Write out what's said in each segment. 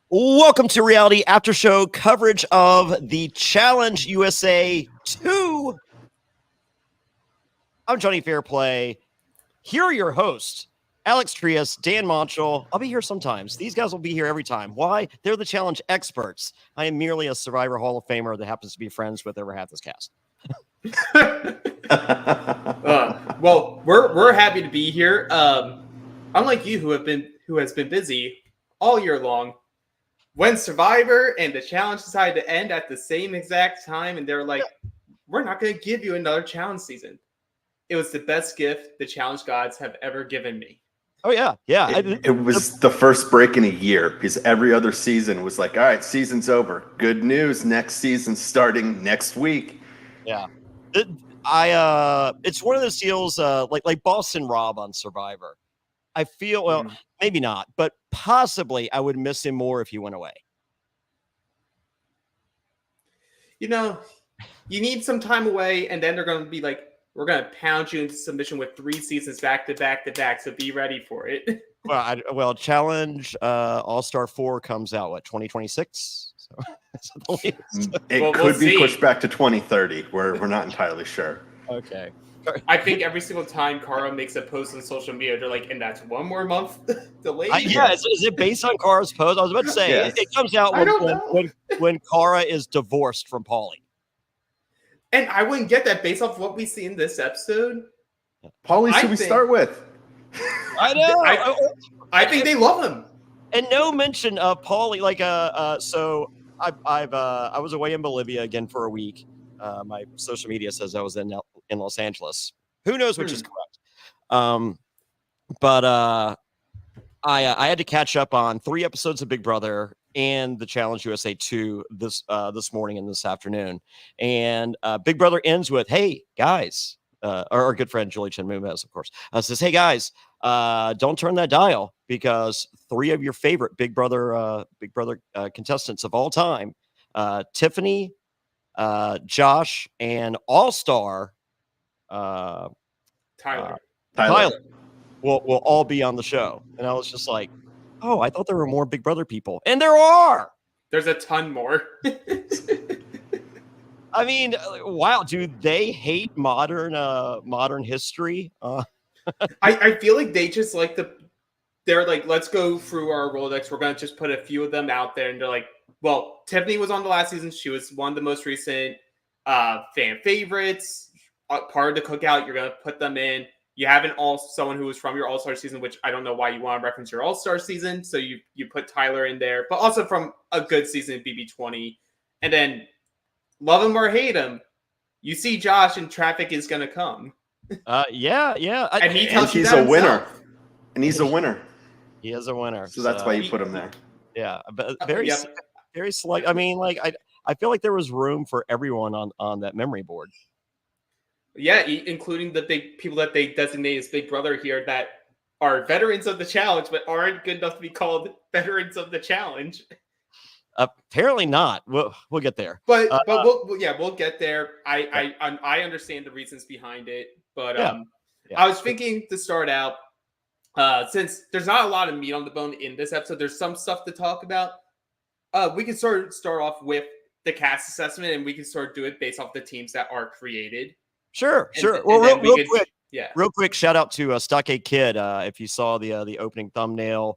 Welcome to Reality After Show coverage of the Challenge USA 2. I'm Jonny Fairplay. Here are your hosts, Alex Trias, Dan Montchal. I'll be here sometimes. These guys will be here every time. Why? They're the challenge experts. I am merely a Survivor Hall of Famer that happens to be friends with over half this cast. Well, we're happy to be here. Unlike you, who has been busy all year long. When Survivor and the challenge decided to end at the same exact time, and they're like, we're not going to give you another challenge season. It was the best gift the challenge gods have ever given me. Oh, yeah. Yeah. It was the first break in a year because every other season was like, all right, season's over. Good news. Next season's starting next week. Yeah. It's one of those deals like Boston Rob on Survivor. I feel, well, maybe not, but possibly I would miss him more if he went away. You know, you need some time away, and then they're going to be like, we're going to pound you into submission with 3 seasons back to back to back, so be ready for it. Well, Challenge All-Star 4 comes out, what, 2026? So, it could be pushed back to 2030. We're not entirely sure. Okay. I think every single time Cara makes a post on social media, they're like, and that's one more month delayed? Is it based on Cara's post? I was about to say, yes. it comes out when Cara is divorced from Paulie. And I wouldn't get that based off what we see in this episode. Paulie, should we start with? I know. I think they love him. And no mention of Paulie. So I was away in Bolivia again for a week. My social media says I was in Los Angeles. Who knows which is correct? But I had to catch up on 3 episodes of Big Brother and the Challenge USA 2 this morning and this afternoon. And Big Brother ends with, "Hey guys," our good friend Julie Chen Mumez, of course, says, "Hey guys, don't turn that dial because 3 of your favorite Big Brother contestants of all time, Tiffany, Josh, and All-Star Tyler will all be on the show." And I was just like, oh, I thought there were more Big Brother people. And there are. There's a ton more. I mean, wow, do they hate modern history? I feel like they just like they're like, let's go through our Rolodex. We're going to just put a few of them out there. And they're like, well, Tiffany was on the last season. She was one of the most recent fan favorites. Part of the cookout, you're going to put them in. You have someone who was from your All-Star season, which I don't know why you want to reference your All-Star season. So you put Tyler in there, but also from a good season, BB20. And then love him or hate him, you see Josh and traffic is going to come. Yeah. And he tells you he's that a winner. himself. And he's a winner. He is a winner. So that's why you put him there. Yeah, but very select. I mean, like I feel like there was room for everyone on that memory board. Yeah, including the big people that they designate as Big Brother here that are veterans of the challenge, but aren't good enough to be called veterans of the challenge. Apparently not. We'll get there. But we'll get there. I understand the reasons behind it, but I was thinking to start out, since there's not a lot of meat on the bone in this episode, there's some stuff to talk about. We can start off with the cast assessment, and we can do it based off the teams that are created. Sure. Well, real quick, shout out to Stockade Kid. If you saw the opening thumbnail,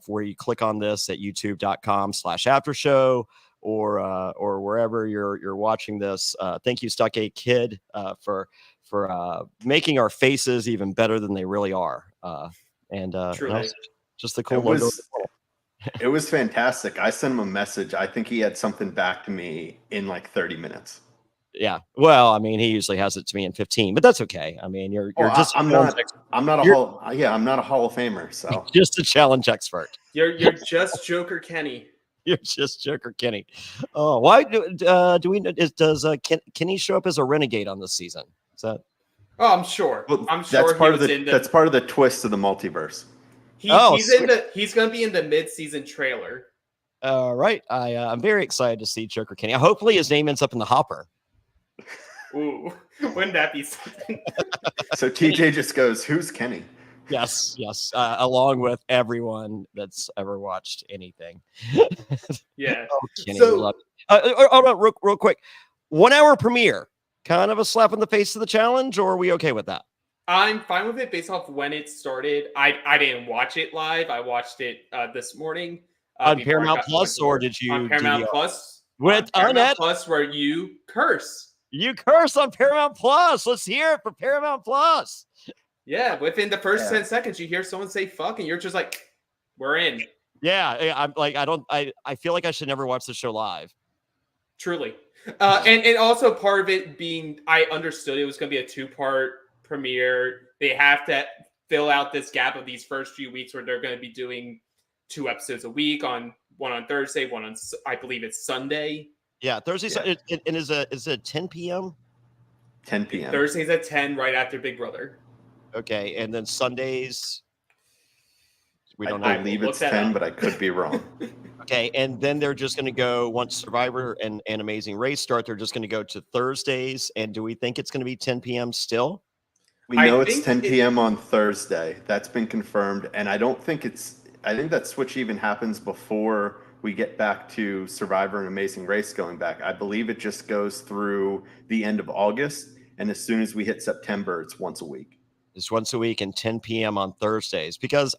where you click on this at youtube.com/aftershow or wherever you're watching this. Thank you, Stockade Kid, for making our faces even better than they really are. And just the cool logo. It was fantastic. I sent him a message. I think he had something back to me in like 30 minutes. Yeah. Well, I mean, he usually has it to me in 15, but that's okay. I mean, you're just I'm not a Hall of Famer, so just a challenge expert. You're just Joker Kenny. You're just Joker Kenny. Oh, why does Kenny show up as a renegade on this season? Is that? Oh, I'm sure. Well, I'm sure that's part of the twist of the multiverse. He's going to be in the mid-season trailer. All right. I'm very excited to see Joker Kenny. Hopefully his name ends up in the hopper. Ooh, wouldn't that be something? So TJ just goes, "Who's Kenny?" Yes, along with everyone that's ever watched anything. Yeah. Oh, Kenny, we So love you. Hold on, real quick. 1 hour premiere. Kind of a slap in the face of the challenge, or are we okay with that? I'm fine with it based off when it started. I didn't watch it live. I watched it this morning On before Paramount went Plus, to or work. did On you Paramount DVR? Plus. With On Paramount unedited? Plus, where you curse. You curse on Paramount Plus. Let's hear it for Paramount Plus. Yeah, within the first 10 seconds, you hear someone say "fuck," and you're just like, "We're in." Yeah, I'm like, I feel like I should never watch the show live. Truly. And also part of it being, I understood it was going to be a 2-part premiere. They have to fill out this gap of these first few weeks where they're going to be doing 2 episodes a week, one on Thursday, one on, I believe it's Sunday. Yeah, Thursday. Yeah. And is it 10 p.m.? 10 p.m. Thursdays at 10, right after Big Brother. Okay, and then Sundays, we don't know. I believe it's 10, but I could be wrong. Okay, and then they're just going to go, once Survivor and Amazing Race start, they're just going to go to Thursdays. And do we think it's going to be 10 p.m. still? We know it's 10 p.m. on Thursday. That's been confirmed. And I think that switch even happens before we get back to Survivor and Amazing Race going back. I believe it just goes through the end of August. And as soon as we hit September, it's once a week. It's once a week and 10 p.m. on Thursdays. Because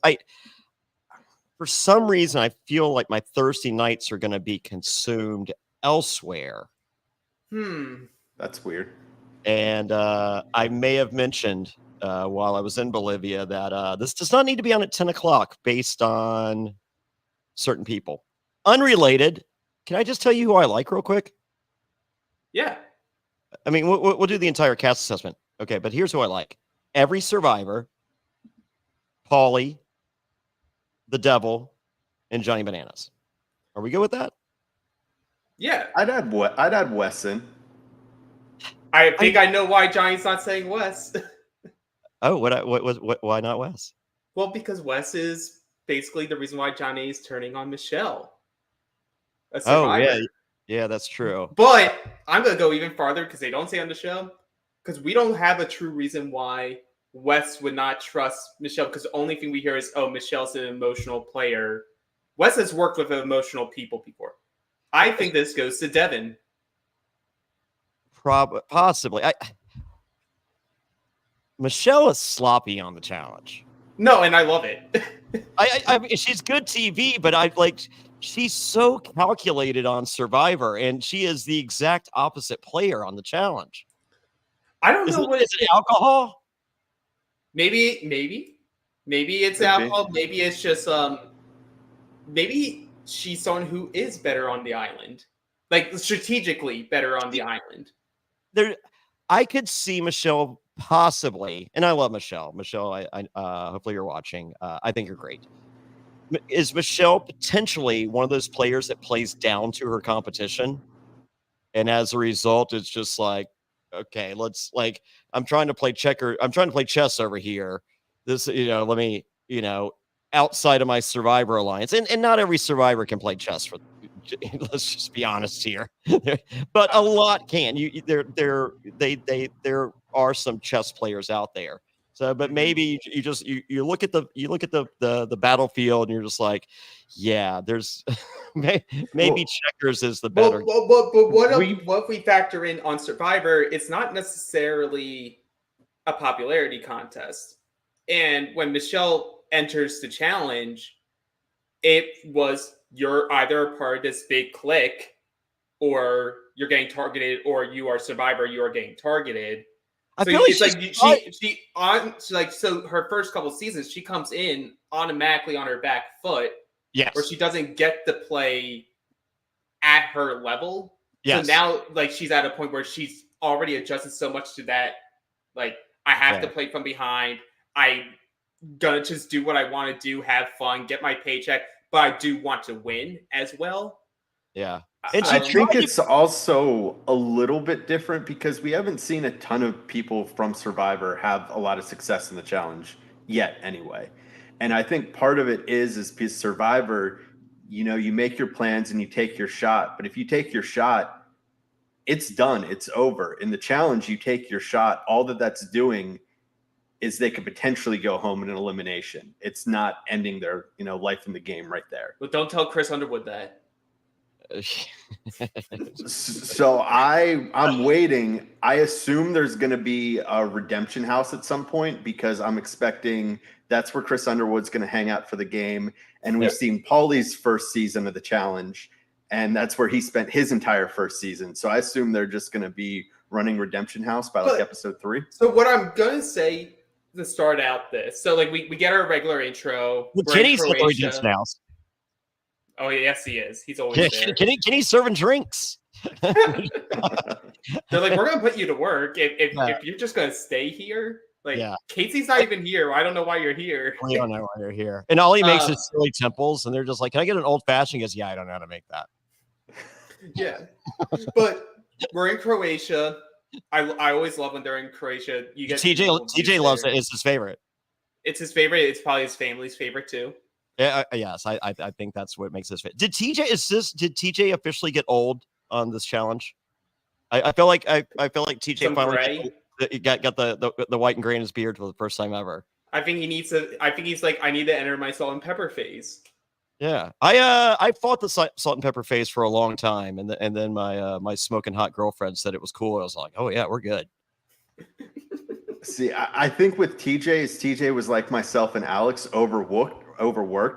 for some reason, I feel like my Thursday nights are going to be consumed elsewhere. That's weird. And I may have mentioned while I was in Bolivia that this does not need to be on at 10 o'clock based on certain people. Unrelated. Can I just tell you who I like real quick? Yeah. I mean, we'll do the entire cast assessment. Okay, but here's who I like. Every Survivor, Paulie, the Devil, and Johnny Bananas. Are we good with that? Yeah. I'd add Wes in. I think I know why Johnny's not saying Wes. Oh, why not Wes? Well, because Wes is basically the reason why Johnny is turning on Michelle. Oh, yeah, that's true. But I'm going to go even farther because they don't say on the show, because we don't have a true reason why Wes would not trust Michelle, because the only thing we hear is, oh, Michelle's an emotional player. Wes has worked with emotional people before. I think this goes to Devin. Possibly. Michelle is sloppy on the challenge. No, and I love it. I mean, she's good TV, but she's so calculated on Survivor, and she is the exact opposite player on the challenge. I don't know what is it. Alcohol? Maybe it's alcohol. Maybe it's just maybe she's someone who is better on the island, like strategically better on the island. I could see Michelle possibly, and I love Michelle. Michelle, I hopefully you're watching. I think you're great. Is Michelle potentially one of those players that plays down to her competition, and as a result, it's just like, okay, I'm trying to play chess over here. This, let me, outside of my Survivor alliance, and not every Survivor can play chess. Let's just be honest here, but a lot can. There are some chess players out there. So, but maybe you look at the battlefield and you're just like, yeah, there's maybe checkers is the better. But what we factor in on Survivor, it's not necessarily a popularity contest. And when Michelle enters the challenge, it was, you're either a part of this big clique, or you're getting targeted, or you are Survivor, you are getting targeted. I feel like so her first couple seasons, she comes in automatically on her back foot. Yes. Where she doesn't get to play at her level. Yes. So now, she's at a point where she's already adjusted so much to that. I have to play from behind. I gonna just do what I want to do, have fun, get my paycheck, but I do want to win as well. Yeah. And I think it's also a little bit different because we haven't seen a ton of people from Survivor have a lot of success in the challenge yet anyway. And I think part of it is because Survivor, you make your plans and you take your shot. But if you take your shot, it's done. It's over. In the challenge, you take your shot. All that's doing is they could potentially go home in an elimination. It's not ending their, life in the game right there. But don't tell Chris Underwood that. So I'm waiting. I assume there's going to be a redemption house at some point because I'm expecting that's where Chris Underwood's going to hang out for the game. And we've seen Paulie's first season of the challenge, and that's where he spent his entire first season. So I assume they're just going to be running redemption house by episode 3. So what I'm going to say to start out this, so like we get our regular intro. Well, Kenny's at the redemption house. Oh, yes, he is. He's always there. Kenny's serving drinks. They're like, we're going to put you to work. If you're just going to stay here, Casey's not even here. I don't know why you're here. We don't know why you're here. And all he makes is silly temples, and they're just like, can I get an old-fashioned? He goes, yeah, I don't know how to make that. Yeah. But we're in Croatia. I always love when they're in Croatia. You get TJ loves it. It's his favorite. It's his favorite. It's probably his family's favorite, too. Yeah, yes, I think that's what makes this fit. Did TJ officially get old on this challenge? I feel like TJ finally got the white and gray in his beard for the first time ever. I think he's like, I need to enter my salt and pepper phase. Yeah, I fought the salt and pepper phase for a long time, and then my smoking hot girlfriend said it was cool. I was like, oh yeah, we're good. See, I think with TJ was like myself and Alex, overworked.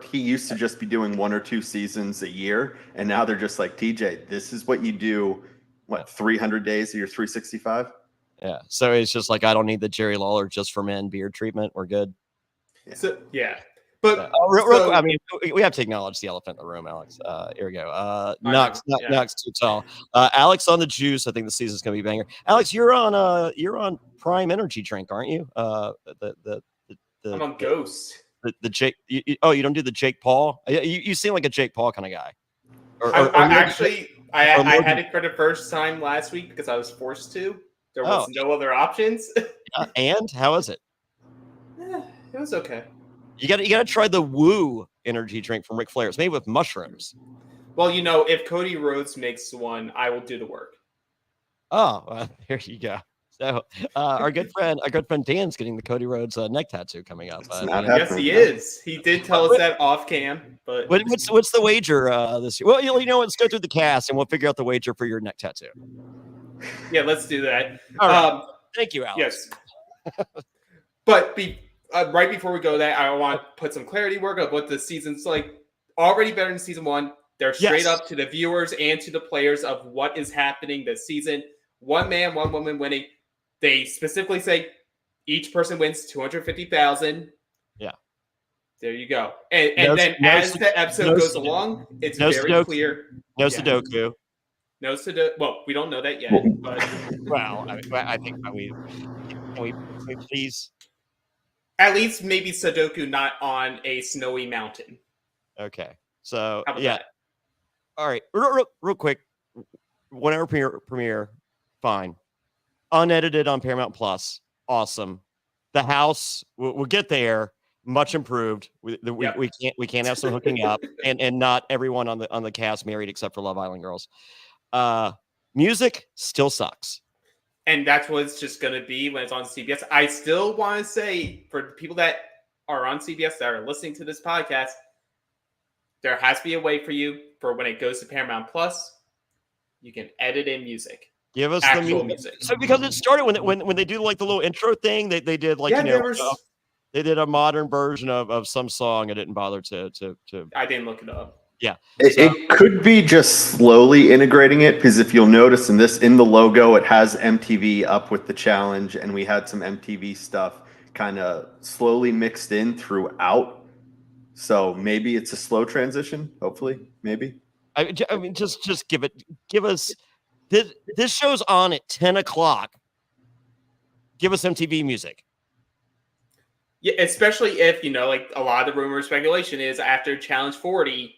He used to just be doing 1 or 2 seasons a year, and now they're just like, TJ, this is what you do, 300 days of your 365? Yeah. So it's just like, I don't need the Jerry Lawler just for men beard treatment. We're good. Yeah. So yeah. But I mean, we have to acknowledge the elephant in the room, Alex. Here we go. Knox too tall. Alex on the juice. I think the season's gonna be banger. Alex, you're on Prime Energy drink, aren't you? I'm on Ghost. The Jake. You don't do the Jake Paul. You seem like a Jake Paul kind of guy. I had it for the first time last week because I was forced to. There was no other options. And how is it? It was okay. You gotta try the Woo energy drink from Ric Flair. It's made with mushrooms. Well, if Cody Rhodes makes one, I will do the work. Oh, well, here you go. So our good friend Dan's getting the Cody Rhodes neck tattoo coming up. Yes, he is. He did tell us that off cam. But what's the wager this year? Well, let's go through the cast and we'll figure out the wager for your neck tattoo. Yeah, let's do that. All right. Thank you, Alex. Yes. But right before we go there, I want to put some clarity work of what the season's like. Already better than season 1. They're straight up to the viewers and to the players of what is happening this season. 1 man, 1 woman winning. They specifically say each person wins $250,000. Yeah. There you go. And then as the episode goes along, it's very clear. No Sudoku. No Sudoku. Well, we don't know that yet. But well, I think can we please. At least maybe Sudoku not on a snowy mountain. Okay. So yeah. That? All right. Real quick. Whenever premiere, fine. Unedited on Paramount Plus. Awesome. The house, we'll get there. Much improved. We can't have some hooking up, and not everyone on the cast married except for Love Island girls. Music still sucks. And that's what it's just going to be when it's on CBS. I still want to say, for people that are on CBS that are listening to this podcast, there has to be a way for you for when it goes to Paramount Plus, you can edit in music. Give us actual the music. So because it started when they do like the little intro thing, they did like they did a modern version of some song. I didn't bother to. I didn't look it up. Yeah, it could be just slowly integrating it, because if you'll notice in the logo, it has MTV up with the challenge, and we had some MTV stuff kind of slowly mixed in throughout. So maybe it's a slow transition. Hopefully, maybe. I mean, just give us. This show's on at 10 o'clock. Give us MTV music. Yeah, especially if, like a lot of the rumor speculation is after Challenge 40,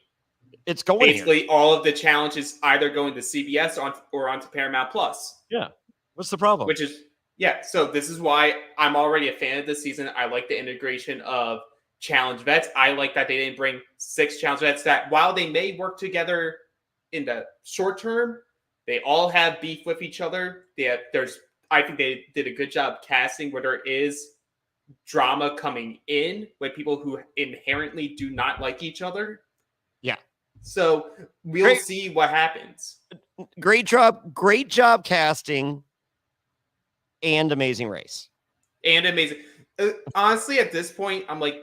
it's going basically all of the challenges either going to CBS or onto Paramount Plus. Yeah. What's the problem? So this is why I'm already a fan of this season. I like the integration of challenge vets. I like that they didn't bring 6 challenge vets that, while they may work together in the short term, they all have beef with each other. I think they did a good job casting where there is drama coming in with people who inherently do not like each other. Yeah. So we'll see what happens. Great job casting, and amazing race. And amazing. Honestly, at this point, I'm like,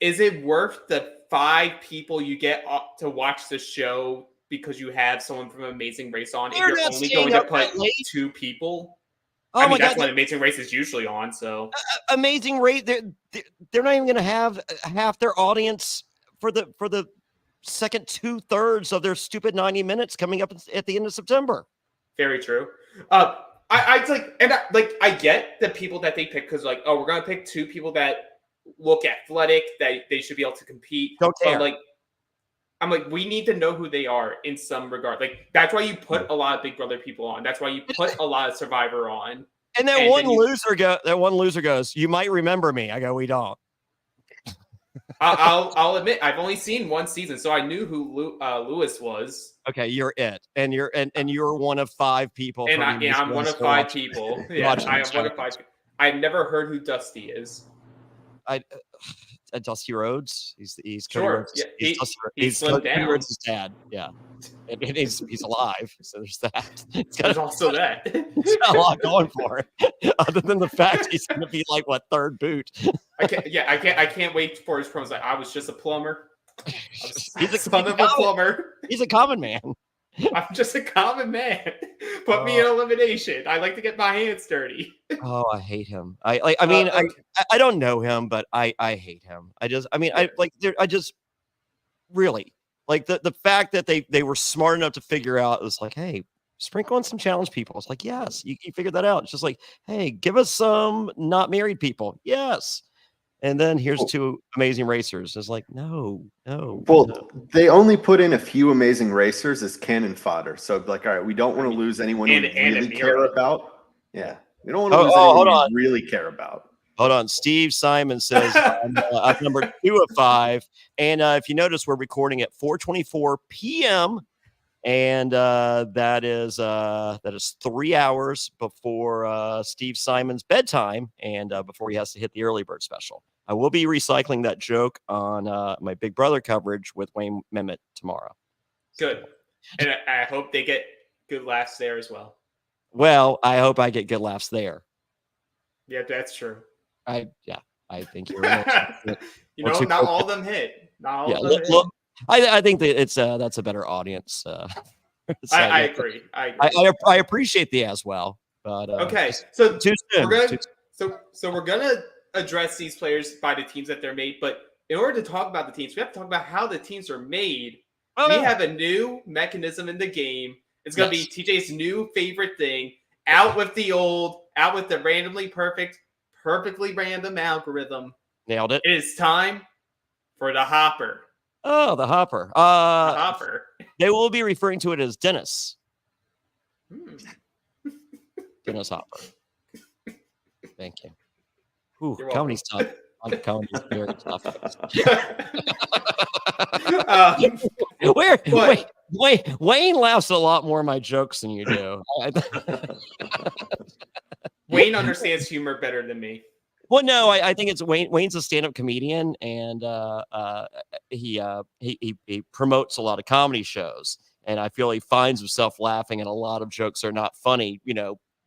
is it worth the 5 people you get to watch the show because you have someone from Amazing Race on? They're if you're not only staying going to up put that late. 2 people. Oh I mean, my that's God, what Amazing Race is usually on. So Amazing Race. They're not even going to have half their audience for the second 2/3 of their stupid 90 minutes coming up at the end of September. Very true. I like, and I get the people that they pick because like, oh, we're gonna pick 2 people that look athletic, that they should be able to compete. Don't care. But like, I'm like, we need to know who they are in some regard. Like, that's why you put a lot of Big Brother people on. That's why you put a lot of Survivor on. And that one loser goes, "You might remember me." I go, "We don't." I'll admit, I've only seen 1 season, so I knew who Lewis was. Okay, you're it, and you're one of 5 people. And I'm one of 5 people. Yeah, I am one of 5. I've never heard who Dusty is. Dusty Rhodes. He's sure. Cody Rhodes. Yeah, he's Cody down. Rhodes' dad. Yeah, and he's alive. So there's that. There's also that. He's got a lot going for it, other than the fact he's going to be like third boot. I can't wait for his promos. Like, I was just a plumber. He's a son of a plumber. He's a common man. I'm just a common man. Put me in elimination. I like to get my hands dirty. Oh, I hate him. I don't know him, but I hate him. I just really like the fact that they were smart enough to figure out. It's like, hey, sprinkle on some challenge people. It's like, yes, you figured that out. It's just like, hey, give us some not married people. Yes. And then here's 2 amazing racers. It's like, no. Well, they only put in a few amazing racers as cannon fodder. So, like, all right, we don't want to lose anyone we really care about. Yeah, we don't want to lose anyone we really care about. Hold on. Steve Simon says I'm number 2 of 5. And if you notice, we're recording at 4:24 p.m. And that is 3 hours before Steve Simon's bedtime and before he has to hit the early bird special. I will be recycling that joke on my Big Brother coverage with Wayne Memmott tomorrow. Good. And I hope they get good laughs there as well. Well, I hope I get good laughs there. Yeah, that's true. I think you're right. Not all of them hit. Not all of them hit. Look, I think that that's a better audience. I agree. I appreciate the as well. But okay, so too soon. So we're gonna address these players by the teams that they're made, but in order to talk about the teams, we have to talk about how the teams are made. We have a new mechanism in the game. It's gonna be TJ's new favorite thing. Out with the randomly perfectly random algorithm. Nailed it. It is time for the hopper. Oh, the hopper. The hopper. They will be referring to it as Dennis. Dennis Hopper. Thank you. Ooh, comedy's tough. Comedy's very tough. Wayne laughs a lot more at my jokes than you do. Wayne understands humor better than me. Well, no, I think it's Wayne's a stand-up comedian, and he promotes a lot of comedy shows, and I feel he finds himself laughing at a lot of jokes that are not funny,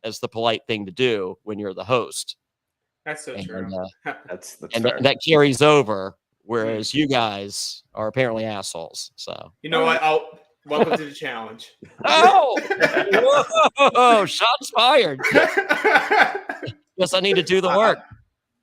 as the polite thing to do when you're the host. That's so true. That's that carries over, whereas you guys are apparently assholes. So you know what? Welcome to the challenge. Oh, whoa, shots fired. Guess I need to do the work.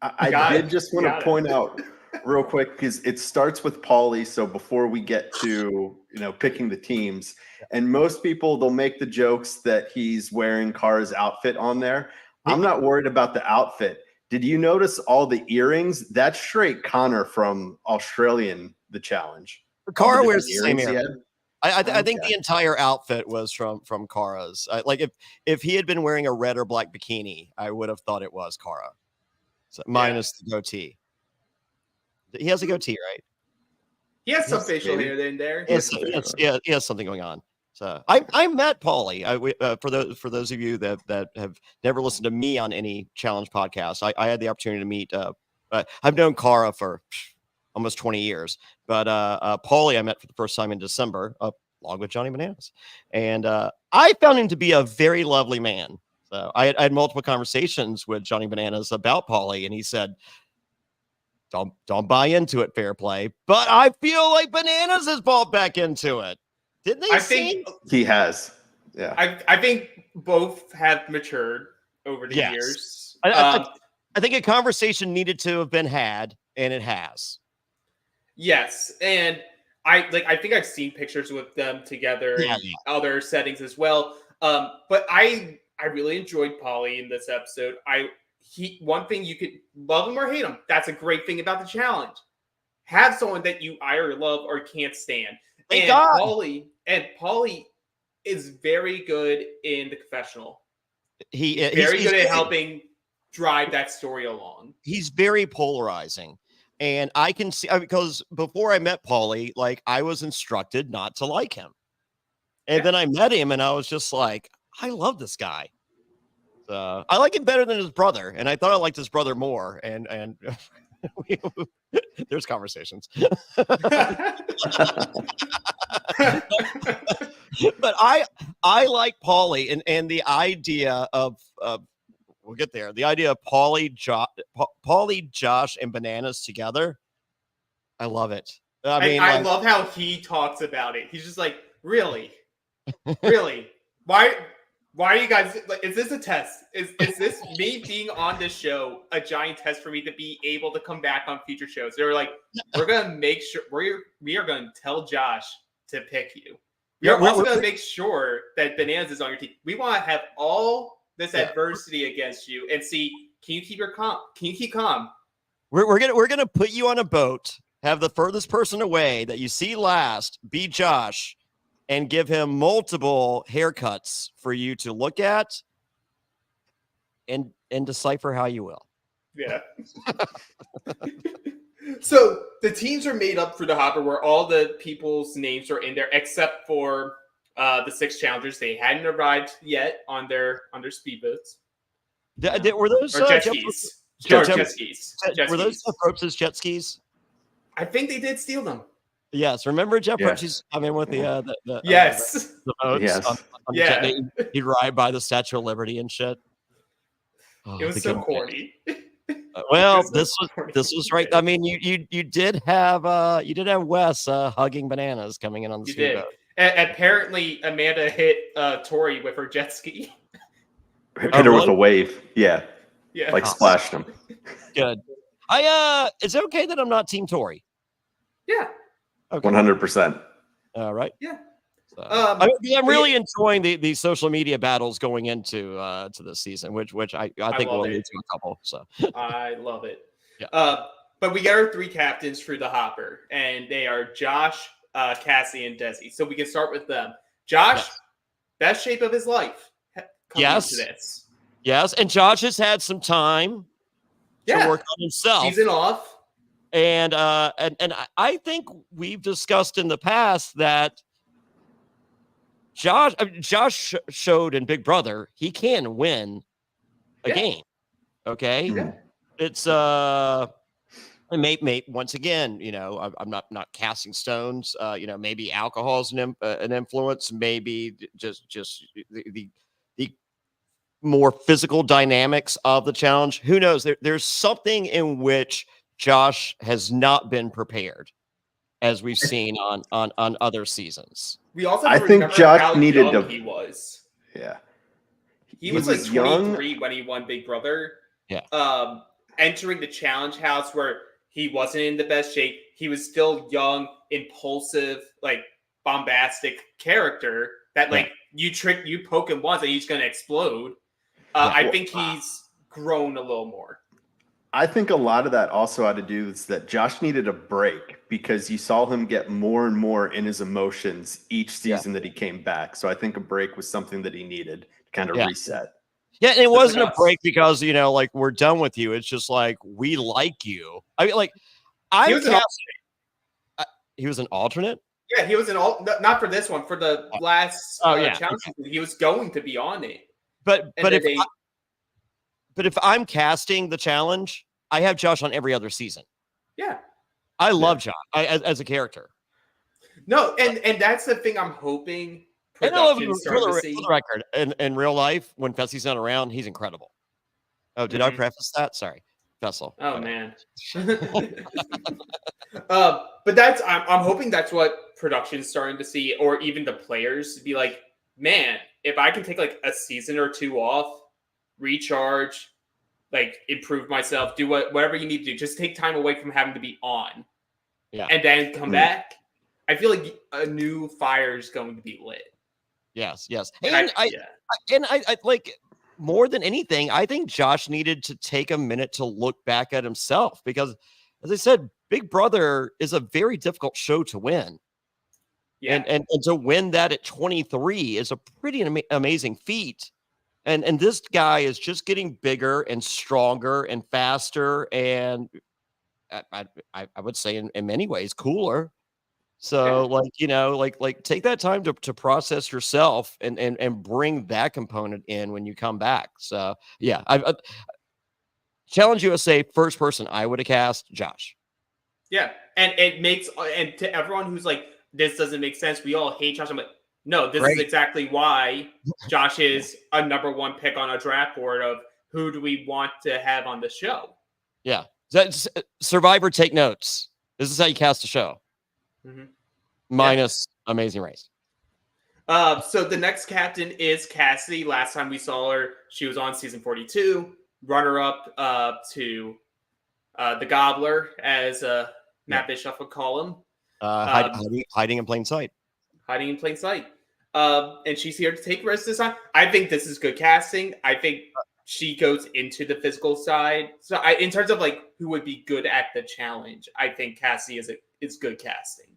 I did just want to point out real quick, because it starts with Paulie. So before we get to picking the teams, and most people, they'll make the jokes that he's wearing Kara's outfit on there. I'm not worried about the outfit. Did you notice all the earrings? That's straight Connor from Australian The Challenge. Kara wears the same earring. I think the entire outfit was from Kara's. Like if he had been wearing a red or black bikini, I would have thought it was Kara. So minus the goatee. He has a goatee, right? He has some facial hair in there. He has something going on. So I met Paulie. For those of you that have never listened to me on any challenge podcast, I had the opportunity to meet. I've known Cara for almost 20 years, but Paulie I met for the first time in December, along with Johnny Bananas, and I found him to be a very lovely man. So I had multiple conversations with Johnny Bananas about Paulie, and he said, Don't buy into it, Fairplay. But I feel like Bananas has bought back into it. Didn't they? I think he has. Yeah. I think both have matured over the years. I think a conversation needed to have been had, and it has. Yes, and I think I've seen pictures with them together in other settings as well. But I really enjoyed Paulie in this episode. One thing, you could love him or hate him. That's a great thing about the challenge. Have someone that you either love or can't stand. Thank and God. Paulie is very good in the confessional. He's very good at helping drive that story along. He's very polarizing. And I can see, because before I met Paulie, like, I was instructed not to like him. And then I met him and I was just like, I love this guy. I like him better than his brother. And I thought I liked his brother more. And there's conversations. But I like Paulie and the idea of we'll get there. The idea of Paulie, Josh, and Bananas together. I love it. I love how he talks about it. He's just like, really? Really? Why are you guys like, is this a test? Is this me being on this show a giant test for me to be able to come back on future shows? They were like, we're gonna make sure we are gonna tell Josh to pick you. We're also gonna make sure that Bananas is on your team. We want to have all this adversity against you and see, can you keep calm? Can you keep calm? We're gonna put you on a boat, have the furthest person away that you see last be Josh, and give him multiple haircuts for you to look at and decipher how you will. Yeah. So the teams are made up for the Hopper where all the people's names are in there except for the 6 challengers. They hadn't arrived yet on their speedboats. Were those jet skis? Jet skis. Were those Jeff Probst's jet skis? I think they did steal them. Yes, remember Jeff Probst? I mean, with the yes, the boats. Yes. On he'd ride by the Statue of Liberty and shit. Oh, it was so corny. Well, this was right. I mean, you did have Wes hugging Bananas coming in on the speedboat. Apparently, Amanda hit Tori with her jet ski. Hit her with a wave. Yeah. Like splashed him. Good. Is it okay that I'm not Team Tori? Yeah. Okay. 100%. All right. Yeah. I'm really enjoying the social media battles going into to this season, which I think will lead to a couple. So I love it. Yeah. But we got our 3 captains for the Hopper, and they are Josh, Cassie, and Desi. So we can start with them. Josh, best shape of his life. Yes. This. Yes, and Josh has had some time to work on himself. Season off. And I think we've discussed in the past that Josh showed in Big Brother he can win a game. Okay, it's once again, you know, I'm not casting stones. You know, maybe alcohol's an influence. Maybe just the more physical dynamics of the challenge. Who knows? There's something in which Josh has not been prepared, as we've seen on other seasons. We also I think Josh needed to. He was. Yeah. He was like 23 when he won Big Brother. Yeah. Entering the challenge house where he wasn't in the best shape. He was still young, impulsive, like bombastic character that like you poke him once and he's going to explode. I think he's grown a little more. I think a lot of that also had to do with that Josh needed a break because you saw him get more and more in his emotions each season that he came back. So I think a break was something that he needed to kind of reset. Yeah, and it wasn't a break because, you know, like, we're done with you. It's just like, we like you. I mean, like, he was an alternate. Yeah, he was in all. Not for this one. For the last challenge, he was going to be on it. But if I'm casting the challenge, I have Josh on every other season. Yeah, I love Josh as a character. No, and that's the thing I'm hoping. And I love him for the record. In real life, when Fessy's not around, he's incredible. Oh, did I preface that? Sorry, Fessel. Oh man. But I'm hoping that's what production's starting to see, or even the players be like, man, if I can take like a season or two off, recharge, like improve myself, do whatever you need to do, just take time away from having to be on, and then come back. I feel like a new fire is going to be lit. Yes. And I like, more than anything, I think Josh needed to take a minute to look back at himself because, as I said, Big Brother is a very difficult show to win. Yeah. And to win that at 23 is a pretty amazing feat. And this guy is just getting bigger and stronger and faster and I would say in many ways cooler. So like take that time to process yourself and bring that component in when you come back. So yeah, I Challenge USA first person I would have cast Josh. Yeah, and it makes and to everyone who's like this doesn't make sense. We all hate Josh. I'm like, no, this is exactly why Josh is a #1 pick on a draft board of who do we want to have on the show. Yeah, Survivor, take notes. This is how you cast a show. Mm-hmm. Minus Amazing Race. So the next captain is Cassidy. Last time we saw her, she was on season 42, runner-up to the Gobbler, as Matt Bischoff would call him. Hiding in plain sight. Hiding in plain sight. And she's here to take risks this time. I think this is good casting. I think she goes into the physical side. So in terms of like who would be good at the challenge, I think Cassie is good casting.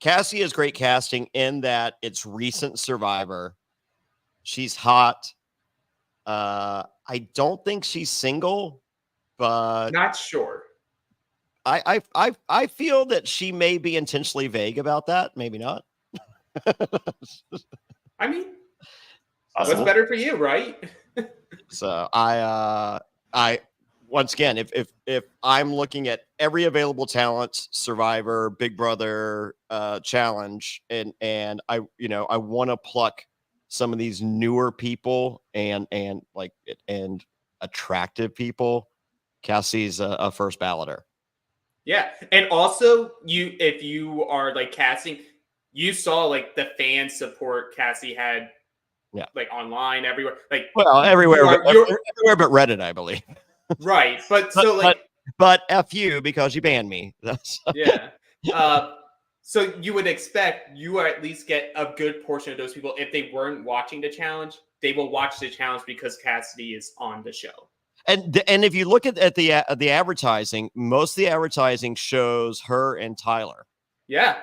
Cassie is great casting in that it's recent Survivor. She's hot. I don't think she's single, but not sure. I feel that she may be intentionally vague about that. Maybe not. I mean, what's better for you, right? So I once again, if I'm looking at every available talent, Survivor, Big Brother, challenge, and I want to pluck some of these newer people and attractive people, Cassie's a first balloter. Yeah, and also if you are like casting, you saw like the fan support Cassie had, like online everywhere, like everywhere but Reddit, I believe. Right, but F you because you banned me. Yeah. So you would expect you at least get a good portion of those people. If they weren't watching the challenge, they will watch the challenge because Cassidy is on the show. And if you look at the advertising, most of the advertising shows her and Tyler. Yeah.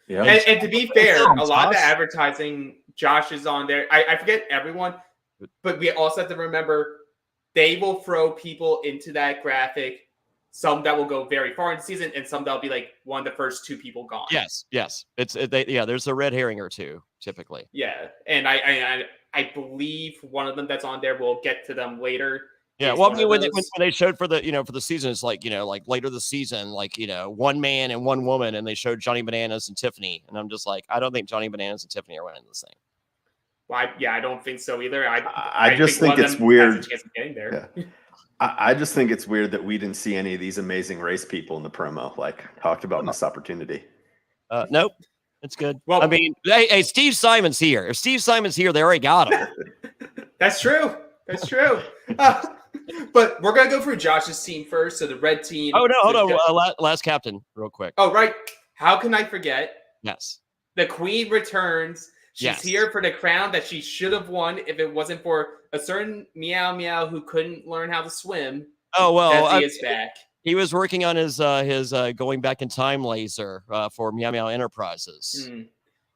And to be fair, a lot of the advertising, Josh is on there. I forget everyone, but we also have to remember they will throw people into that graphic. Some that will go very far in the season, and some that'll be like one of the first two people gone. Yes. There's a red herring or two typically. Yeah, and I believe one of them that's on there. We'll get to them later. Yeah, well, I mean, when they showed for the season, it's like like later the season, like one man and one woman, and they showed Johnny Bananas and Tiffany, and I'm just like, I don't think Johnny Bananas and Tiffany are winning this thing. Well, I don't think so either. I just think it's weird. I just think it's weird that we didn't see any of these amazing race people in the promo. Like talked about missed opportunity. Nope, it's good. Well, I mean, hey, Steve Simon's here. If Steve Simon's here, they already got him. That's true. But we're gonna go through Josh's team first. So the red team. Oh no, hold on. Last captain, real quick. Oh right. How can I forget? Yes. The Queen returns. She's here for the crown that she should have won if it wasn't for a certain Meow Meow who couldn't learn how to swim. Oh well, he is back. He was working on his going back in time laser for Meow Meow Enterprises.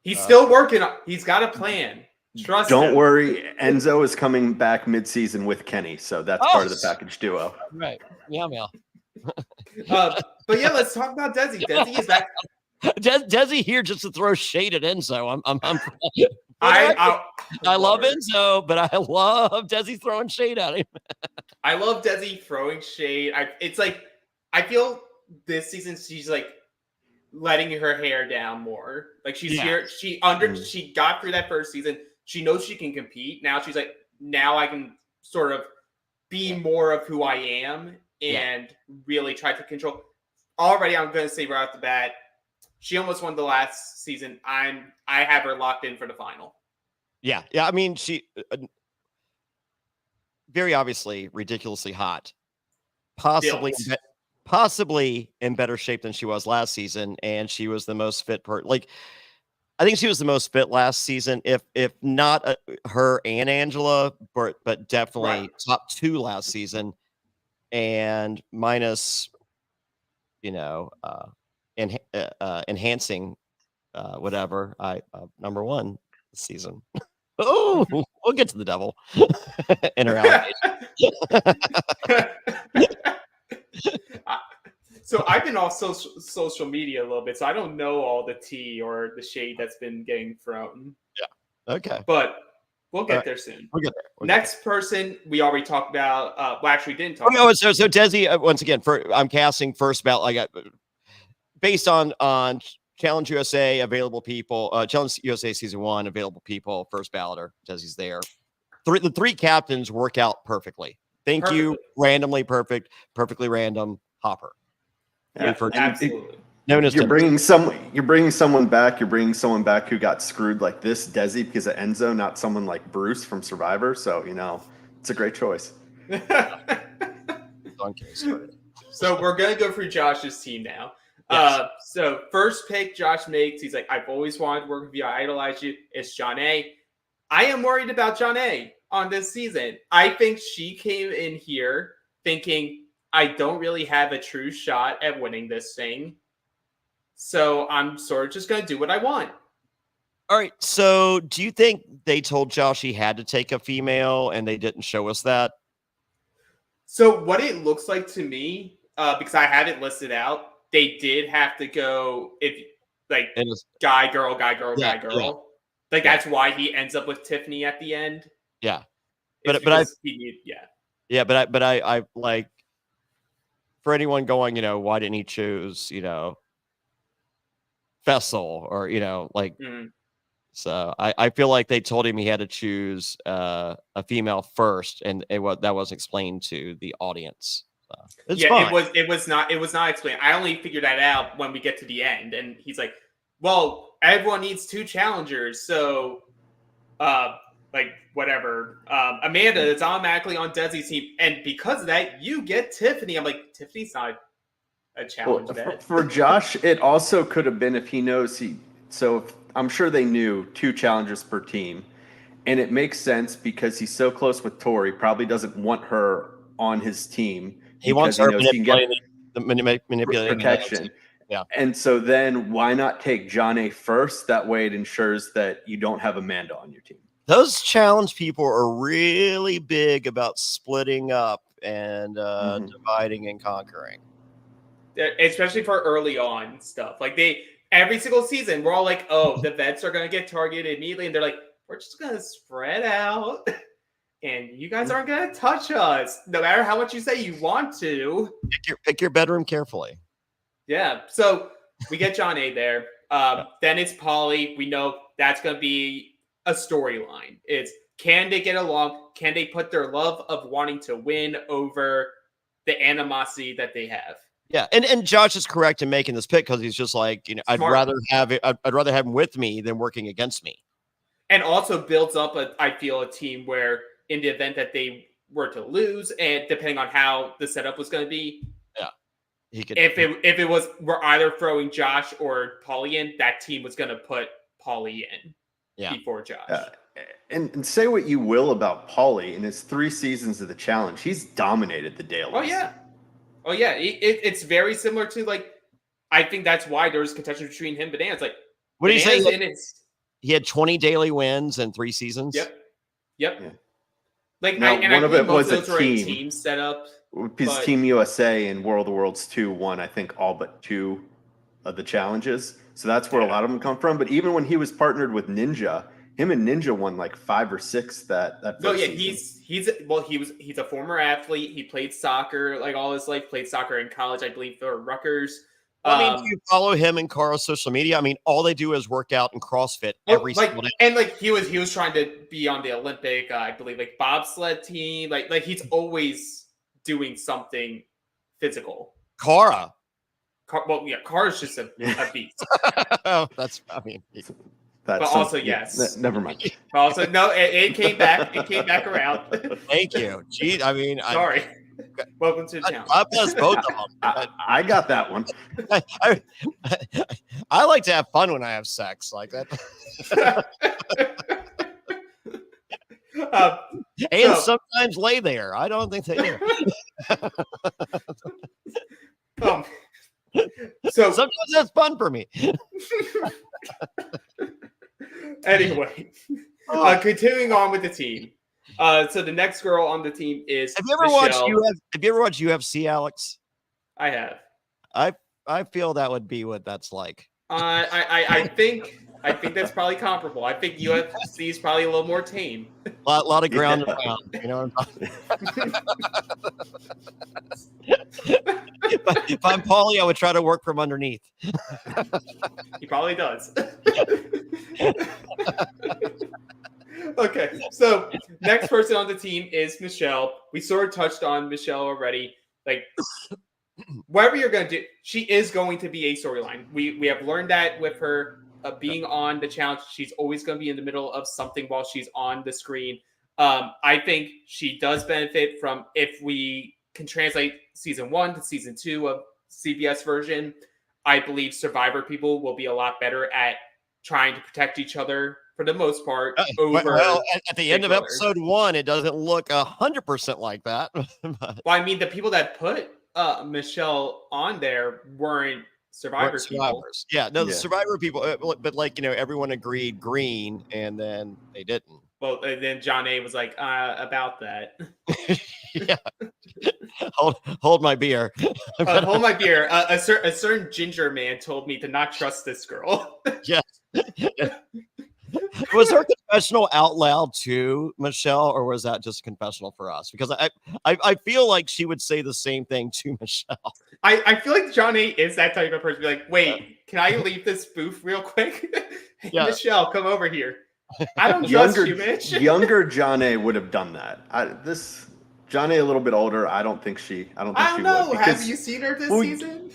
He's still working on. He's got a plan. Trust him. Don't worry, Enzo is coming back mid-season with Kenny, so that's part of the package duo. Right, Meow Meow. But yeah, let's talk about Desi. Desi is back. Desi here just to throw shade at Enzo. I love Enzo, but I love Desi throwing shade at him. I love Desi throwing shade. It's like I feel this season she's like letting her hair down more. Like she's here. She got through that first season. She knows she can compete. Now she's like, now I can sort of be more of who I am and really try to control. Already, I'm going to say right off the bat, she almost won the last season. I have her locked in for the final. Yeah. I mean, she very obviously ridiculously hot, possibly in better shape than she was last season, and she was the most fit I think she was the most fit last season, if not her and Angela, but definitely top 2 last season, and minus, enhancing whatever. Number 1 this season. Oh, we'll get to the devil in her allegation. So I've been off social media a little bit, so I don't know all the tea or the shade that's been getting thrown. Yeah. Okay. But we'll get there soon. We'll get there. Next person we already talked about. Well, actually, didn't talk. No, so Desi, once again, I'm casting first ballot. Based on Challenge USA available people, Challenge USA season 1 available people, first balloter. Desi's there. The 3 captains work out perfectly. Thank you. Randomly perfect, perfectly random. Hopper. Yeah, absolutely. You're bringing someone back who got screwed like this, Desi, because of Enzo, not someone like Bruce from Survivor. So it's a great choice. So we're gonna go through Josh's team now. Yes. So first pick Josh makes. He's like, I've always wanted to work with you. I idolize you. It's Jonny. I am worried about Jonny on this season. I think she came in here thinking, I don't really have a true shot at winning this thing. So I'm sort of just going to do what I want. All right. So do you think they told Josh he had to take a female and they didn't show us that? So what it looks like to me, because I have it listed out, they did have to go guy, girl. Yeah. That's why he ends up with Tiffany at the end. Yeah. But I like, for anyone going, why didn't he choose, Fessel or, so I feel like they told him he had to choose a female first, and that wasn't explained to the audience. So fine. It was not explained. I only figured that out when we get to the end, and he's like, well, everyone needs 2 challengers. So, whatever. Amanda is automatically on Desi's team, and because of that, you get Tiffany. I'm like, Tiffany's not a challenge vet. For Josh, it also could have been if he knows I'm sure they knew 2 challengers per team, and it makes sense because he's so close with Tori. Probably doesn't want her on his team. He wants her manipulating protection. Yeah. And so then why not take Jonny first? That way it ensures that you don't have Amanda on your team. Those challenge people are really big about splitting up and dividing and conquering. Especially for early on stuff. Like every single season, we're all like, oh, the vets are going to get targeted immediately. And they're like, we're just going to spread out. And you guys aren't going to touch us. No matter how much you say you want to. Pick your bedroom carefully. Yeah. So we get Jonny there. Then it's Polly. We know that's going to be a storyline. It's, can they get along? Can they put their love of wanting to win over the animosity that they have? Yeah, and Josh is correct in making this pick because he's just like, I'd rather have him with me than working against me. And also builds up a team where in the event that they were to lose, and depending on how the setup was going to be, he could. If it was we're either throwing Josh or Paulie in, that team was going to put Paulie in before Josh. And say what you will about Paulie in his 3 seasons of the challenge, he's dominated the dailies. Oh yeah. It's very similar to I think that's why there's contention between him and Bananas. What do you say? He had 20 daily wins in 3 seasons. Yep. Yeah. One of it was a team setup. Because Team USA and World of Worlds 2 won, I think, all but 2 of the challenges. So that's where a lot of them come from. But even when he was partnered with Ninja, him and Ninja won like 5 or 6 that first season. He's a former athlete. He played soccer like all his life. Played soccer in college, I believe, for Rutgers. Well, I mean, do you follow him and Carl's social media? I mean, all they do is work out and CrossFit every single day. And like he was trying to be on the Olympic, I believe, like bobsled team. Like he's always doing something physical. Kara's just a beast. Oh, that's. I mean, but also yes. Never mind. But also no, it came back. It came back around. Thank you. Gee, I mean, sorry. Welcome to the channel. God bless both of them. I got that one. I like to have fun when I have sex like that. And sometimes lay there. I don't think they do. So sometimes that's fun for me. Anyway, continuing on with the team. So the next girl on the team is Have you ever watched UFC, Alex? I have. I feel that would be what that's like. I think that's probably comparable. I think UFC is probably a little more tame. A lot of ground and pound. You know what I'm talking about? If I'm Paulie, I would try to work from underneath. He probably does. Okay, so next person on the team is Michelle. We sort of touched on Michelle already. Like, whatever you're going to do, she is going to be a storyline. We have learned that with her being on the challenge. She's always going to be in the middle of something while she's on the screen. I think she does benefit from, if we can translate season 1 to season 2 of CBS version, I believe Survivor people will be a lot better at trying to protect each other for the most part. Well, at the end of episode 1, it doesn't look 100% like that. Well, I mean, the people that put Michelle on there weren't Survivor people. Yeah, no, the Survivor people, but like, you know, everyone agreed green, and then they didn't. Well, and then Jonny was like, about that. Yeah. Hold my beer. Hold my beer. A certain ginger man told me to not trust this girl. Yes. Was her confessional out loud to Michelle, or was that just a confessional for us? Because I feel like she would say the same thing to Michelle. I feel like Jonny is that type of person. Be like, wait, can I leave this booth real quick? Hey, yeah. Michelle, come over here. I don't trust you, bitch. Younger Jonny would have done that. Jonny a little bit older. I don't think she would. Have you seen her this season?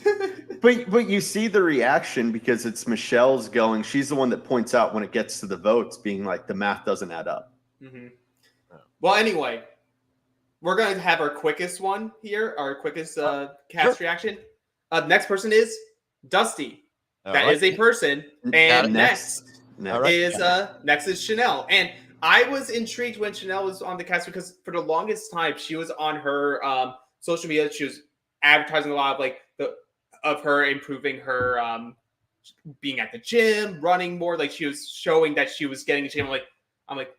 but you see the reaction, because it's Michelle's going. She's the one that points out when it gets to the votes, being like, the math doesn't add up. Mm-hmm. Well, anyway, we're going to have our quickest one here, our quickest cast reaction. Next person is Dusty. That is a person. And next is Chanel. And I was intrigued when Chanel was on the cast, because for the longest time she was on her social media. She was advertising a lot of her improving her being at the gym, running more. Like, she was showing that she was getting a gym. I'm like,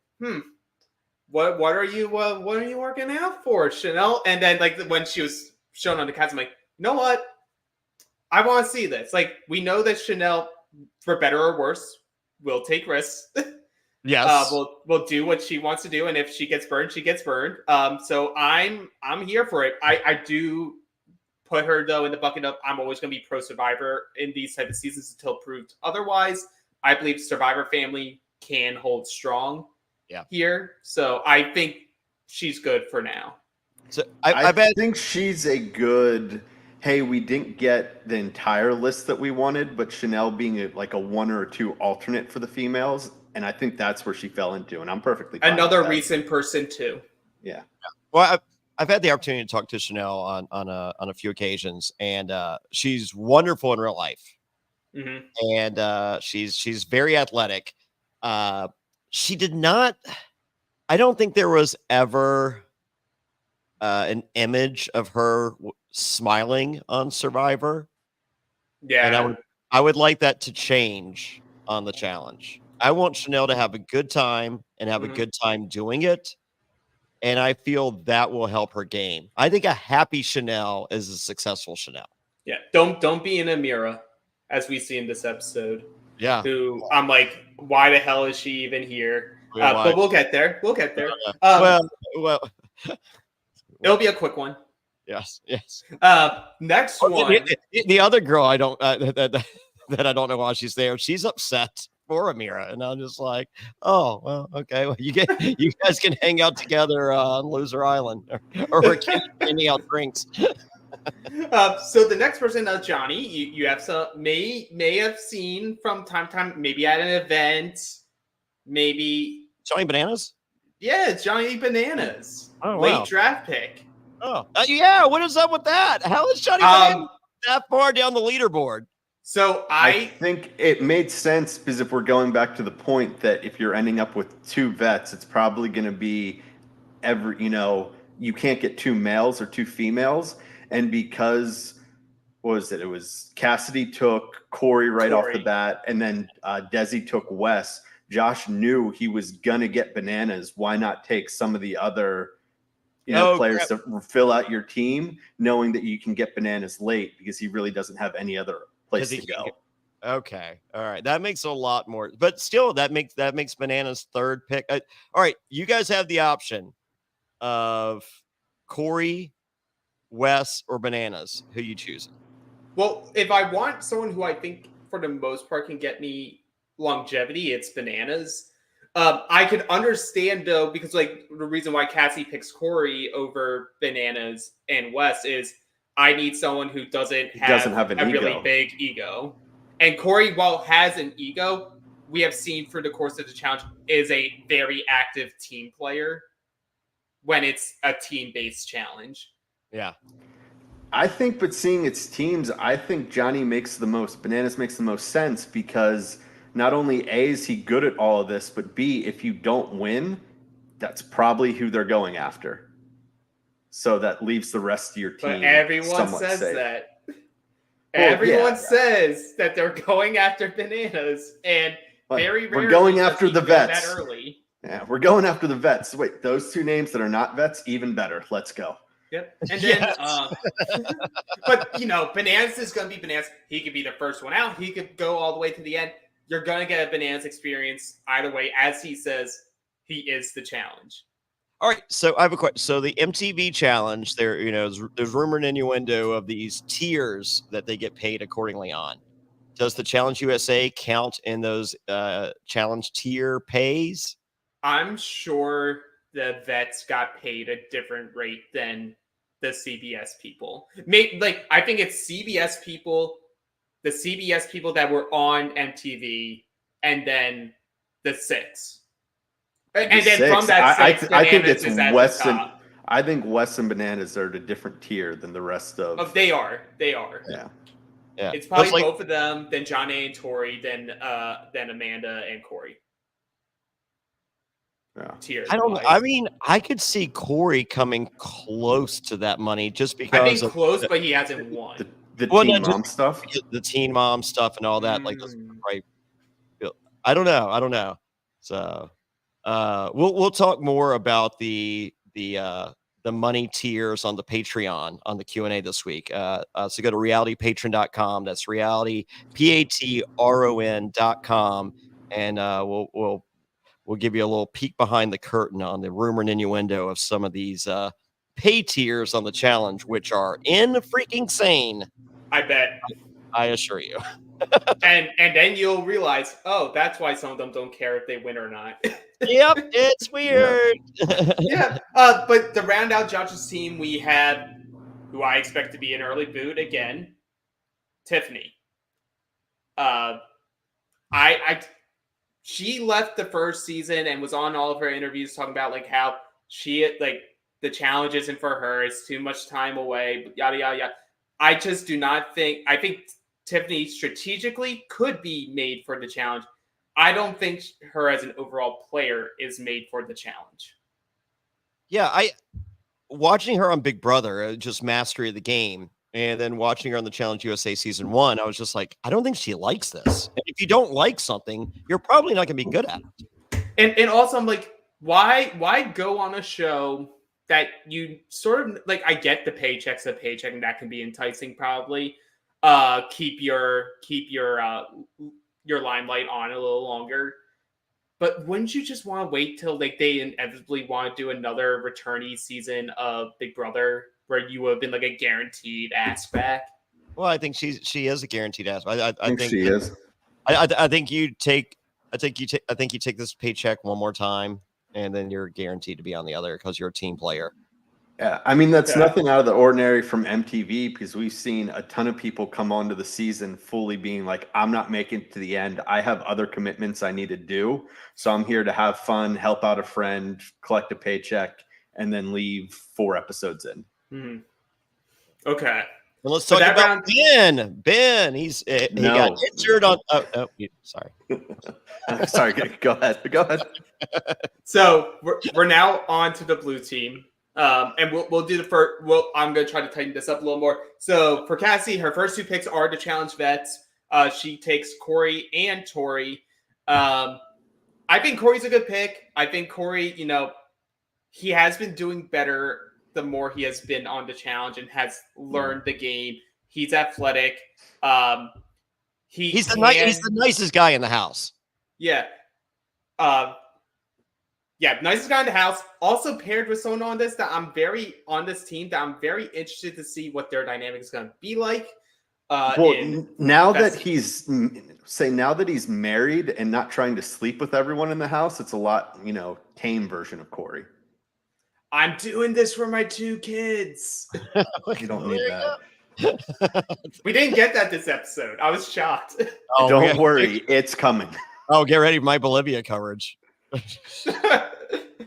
what are you working out for, Chanel? And then like when she was shown on the cast, I'm like, you know what? I want to see this. Like, we know that Chanel, for better or worse, will take risks. Yes. We'll do what she wants to do, and if she gets burned, she gets burned. So I'm here for it. I do put her though in the bucket of, I'm always going to be pro Survivor in these type of seasons until proved otherwise. I believe Survivor family can hold strong here. So I think she's good for now. So I think she's a good. Hey, we didn't get the entire list that we wanted, but Chanel being like a 1 or 2 alternate for the females. And I think that's where she fell into, and I'm perfectly fine another with that. recent person too. Yeah. Well, I've had the opportunity to talk to Chanel on a few occasions, and she's wonderful in real life. Mm-hmm. And she's very athletic. She did not. I don't think there was ever an image of her smiling on Survivor. Yeah, and I would like that to change on the challenge. I want Chanel to have a good time and have a good time doing it. And I feel that will help her game. I think a happy Chanel is a successful Chanel. Yeah. Don't be an Amira. as we see in this episode. Yeah. Who I'm like, why the hell is she even here? Yeah, why? But we'll get there. We'll get there. Well, it'll be a quick one. yes. Next one. The other girl I don't that I don't know why she's there. She's upset for Amira, and I'm just like, oh well, okay. Well, you guys can hang out together on Loser Island, or we're handing out drinks. So the next person, Jonny, you have some may have seen from time to time, maybe at an event, maybe Johnny Bananas. Yeah, Johnny Bananas, wow. Late draft pick. Oh, yeah. What is up with that? How is Johnny Bananas that far down the leaderboard? So I think it made sense because if we're going back to the point that if you're ending up with 2 vets, it's probably going to be you can't get 2 males or 2 females. And because, what was it? It was Cassidy took Corey off the bat, and then Desi took Wes. Josh knew he was going to get Bananas. Why not take some of the other players to fill out your team, knowing that you can get Bananas late because he really doesn't have any other place to go. Okay. All right. That makes a lot more, but still that makes Bananas 3rd pick. All right. You guys have the option of Corey, Wes, or Bananas. Who you choosing? Well, if I want someone who I think for the most part can get me longevity, it's Bananas. I could understand though, because like the reason why Cassie picks Corey over Bananas and Wes is I need someone who doesn't have a really big ego. And Corey, while has an ego, we have seen through the course of the challenge is a very active team player when it's a team-based challenge. Yeah. I think, but seeing its teams, I think Bananas makes the most sense because not only A, is he good at all of this, but B, if you don't win, that's probably who they're going after. So that leaves the rest of your team. But everyone says safe. that. Everyone says that they're going after Bananas, and very rarely we're going after the vets that early. Yeah, we're going after the vets. Wait, those 2 names that are not vets, even better. Let's go. Yep. And then, but Bananas is going to be Bananas. He could be the first one out. He could go all the way to the end. You're going to get a Bananas experience either way. As he says, he is the challenge. All right. So I have a question. So the MTV challenge, there's rumor and innuendo of these tiers that they get paid accordingly on. Does the Challenge USA count in those challenge tier pays? I'm sure the vets got paid a different rate than the CBS people. I think it's CBS people, the CBS people that were on MTV, and then the 6. And then 6. From that 6, I think it's Wes and I think Wes and Bananas are at a different tier than the rest of. They are. Yeah. It's probably both of them, then Jonny and Tori, then Amanda and Corey. Yeah. I don't know. I mean, I could see Corey coming close to that money just because. I think close, but he hasn't won. The teen mom stuff? The teen mom stuff and all that. Like, right. I don't know. So we'll talk more about the money tiers on the Patreon on the Q&A this week. So go to realitypatron.com. That's realitypatron.com. And we'll give you a little peek behind the curtain on the rumor and innuendo of some of these pay tiers on the challenge, which are freaking sane. I bet. I assure you. and then you'll realize, that's why some of them don't care if they win or not. Yep, it's weird. Yeah. But to round out Josh's team, we have who I expect to be an early boot again, Tiffany. She left the first season and was on all of her interviews talking about like how she the challenge isn't for her. It's too much time away. Yada yada yada. I just do not think. I think Tiffany strategically could be made for the challenge. I don't think her as an overall player is made for the challenge. Yeah, watching her on Big Brother, just mastery of the game, and then watching her on the Challenge USA season 1, I was just like, I don't think she likes this. And if you don't like something, you're probably not going to be good at it. And also, I'm like, why go on a show that you sort of like? I get the paycheck's a paycheck, and that can be enticing, probably. keep your limelight on a little longer. But wouldn't you just want to wait till like they inevitably want to do another returnee season of Big Brother where you would have been like a guaranteed ass back? Well, I think she is a guaranteed ass. I think she is. I think you take this paycheck one more time, and then you're guaranteed to be on the other because you're a team player. Yeah, I mean, that's nothing out of the ordinary from MTV, because we've seen a ton of people come onto the season fully being like, I'm not making it to the end. I have other commitments I need to do. So I'm here to have fun, help out a friend, collect a paycheck, and then leave 4 episodes in. Mm-hmm. Okay. Well, let's talk about Ben. Ben, he got injured on. Sorry. Sorry. Go ahead. So we're now on to the blue team. And we'll do the first. I'm going to try to tighten this up a little more. So for Cassie, her first 2 picks are the challenge vets. She takes Corey and Tori. I think Corey's a good pick. I think Corey, he has been doing better the more he has been on the challenge and has learned the game. He's athletic. He's the nicest guy in the house. Yeah. Nicest guy in the house. Also paired with someone on this team that I'm very interested to see what their dynamic is going to be like. Now that he's married and not trying to sleep with everyone in the house, it's a lot, tame version of Corey. I'm doing this for my 2 kids. You don't need that. We didn't get that this episode. I was shocked. Oh, don't worry, it's coming. Oh, get ready for my Bolivia coverage.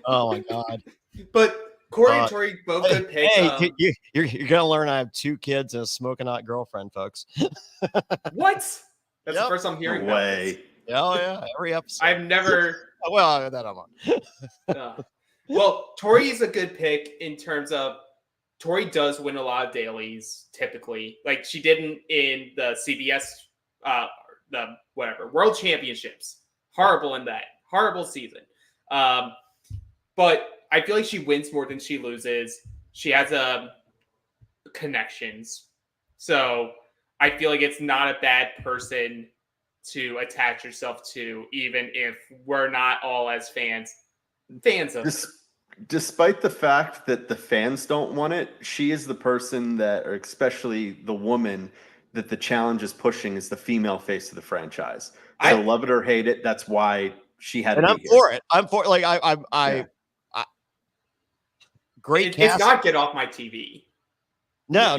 Oh my god! But Corey and Tori both good picks. Hey, you're gonna learn I have 2 kids and a smoking hot girlfriend, folks. What? That's the first I'm hearing. No way. Oh yeah, every episode. I've never. Well, that I'm on. Well, Tori is a good pick in terms of Tori does win a lot of dailies typically. Like she didn't in the CBS, the World Championships. Horrible in that. Horrible season. But I feel like she wins more than she loses. She has connections. So I feel like it's not a bad person to attach yourself to, even if we're not all as fans of her. Despite the fact that the fans don't want it, she is the person that, or especially the woman that the challenge is pushing, is the female face of the franchise. So love it or hate it, that's why she had. And I'm for it. I'm for it. Like I great. It's not get off my TV. No.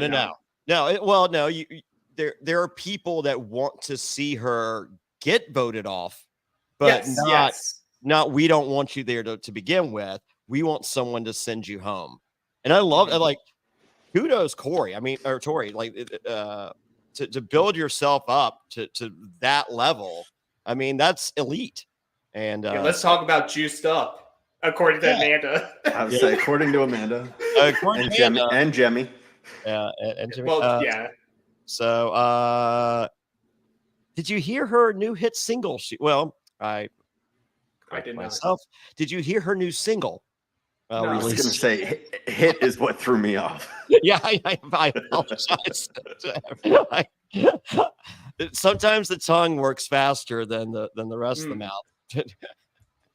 There are people that want to see her get voted off, but not. We don't want you there to begin with. We want someone to send you home. And I love like kudos Corey. I mean, or Tori, like to build yourself up to that level. I mean, that's elite. And let's talk about juiced up, according to Amanda. I would say according to Amanda. And Jemmy. Yeah, and Jimmy. Well, yeah. So did you hear her new hit single? I did myself. Not. Did you hear her new single? No, I was going to say hit is what threw me off. Yeah, I apologize. Sometimes the tongue works faster than the rest of the mouth. Do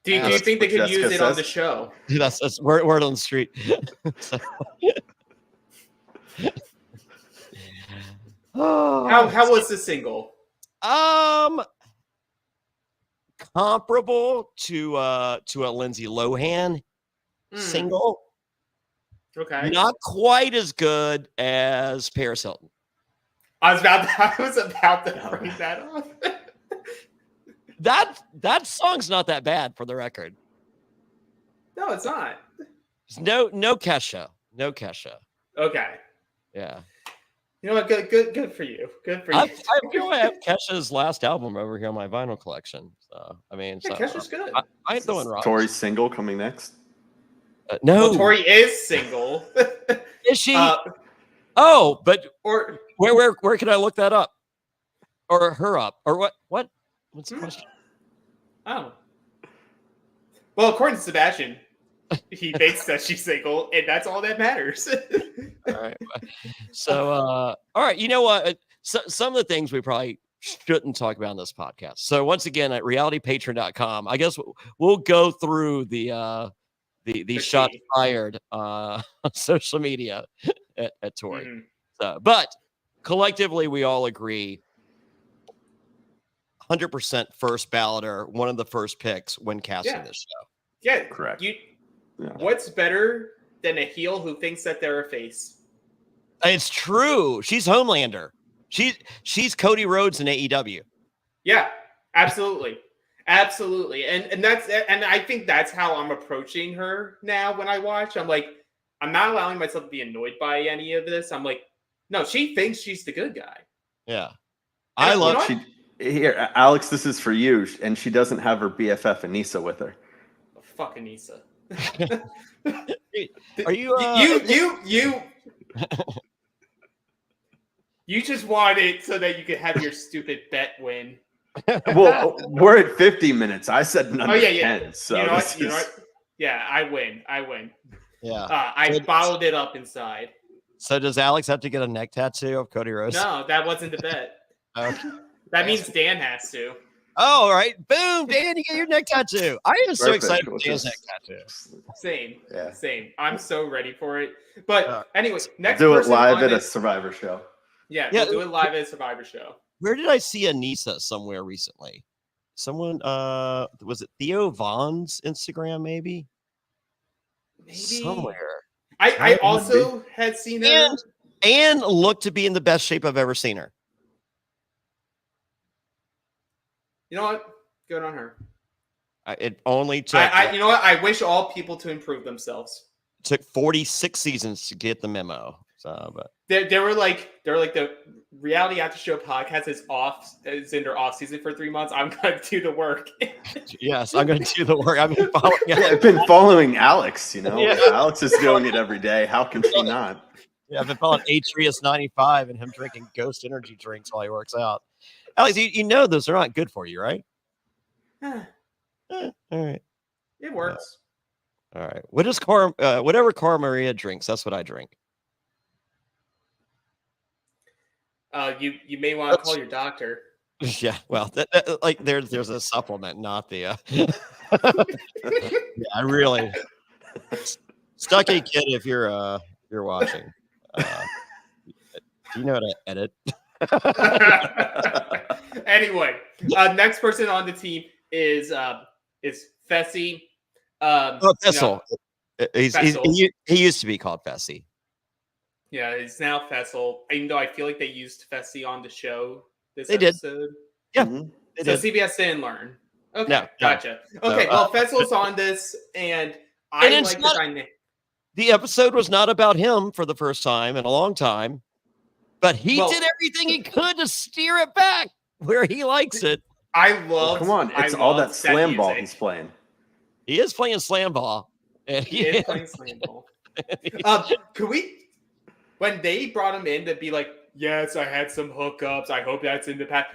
you think they could use it on the show? That's word on the street. How was the single? Comparable to a Lindsay Lohan single. Okay. Not quite as good as Paris Hilton. I was about to bring that up. That song's not that bad, for the record. No, it's not. No Kesha. No Kesha. Okay. Yeah. You know what? Good for you. Good for you. I have Kesha's last album over here on my vinyl collection. So I mean, Kesha's good. I ain't doing wrong. Tori's single coming next. No, well, Tori is single. Is she? But where can I look that up? Or her up? Or what? What's the question? Oh. Well, according to Sebastian, he thinks that she's single, and that's all that matters. All right. So, all right. You know what? some of the things we probably shouldn't talk about in this podcast. So once again, at realitypatron.com, I guess we'll go through the shots fired on social media at Tori. Mm-hmm. So, but collectively, we all agree 100% first balloter, one of the first picks when casting this show. Yeah, correct. What's better than a heel who thinks that they're a face? It's true. She's Homelander. She's Cody Rhodes in AEW. Yeah, absolutely. Absolutely. And I think that's how I'm approaching her now when I watch. I'm like, I'm not allowing myself to be annoyed by any of this. I'm like, no, she thinks she's the good guy. Yeah. And I love here, Alex, this is for you. And she doesn't have her BFF Anissa with her. Oh, fuck Anissa. Are you you just want it so that you could have your stupid bet win. Well, we're at 50 minutes. I said none of 10. So you know what? Yeah, I win. Yeah. I bottled it up inside. So does Alex have to get a neck tattoo of Cody Rhodes? No, that wasn't the bet. Okay. That means Dan has to. Oh, all right. Boom, Dan, you get your neck tattoo. I am so excited for Dan's neck tattoo. Same. I'm so ready for it. But anyway, next do it person live on at a this- Survivor show. Yeah, we'll do it live at a Survivor show. Where did I see Anissa somewhere recently? Someone, was it Theo Vaughn's Instagram, maybe? Somewhere. I also had seen her. And looked to be in the best shape I've ever seen her. You know what? Good on her. It only took. You know what? I wish all people to improve themselves. Took 46 seasons to get the memo. So, but they were like the Reality After Show podcast is in their off season for 3 months. I'm gonna do the work. Yes, I'm gonna do the work. I've been following. I've been following Alex. Alex is doing it every day. How can she not? Yeah, I've been following Trias 95 and him drinking Ghost energy drinks while he works out. Alex, you know those are not good for you, right? All right. It works. All right. What is whatever Cara Maria drinks, that's what I drink. You may want to call your doctor. Yeah, well, like there's a supplement, not the. Yeah, I really Stucky Kid. If you're watching, do you know how to edit? Anyway, next person on the team is Fessy. Fessel. He used to be called Fessy. Yeah, it's now Fessel. Even though I feel like they used Fessy on the show this episode. Did. Yeah. So CBS didn't learn. Okay, no, gotcha. Okay, well, Fessel's on this, and I like the dynamic. The episode was not about him for the first time in a long time, but he did everything he could to steer it back where he likes it. I love. Come on, it's all that slam ball he's playing. He is playing slam ball. And he is playing slam ball. Could we? When they brought him in to be like, yes, I had some hookups. I hope that's in the past.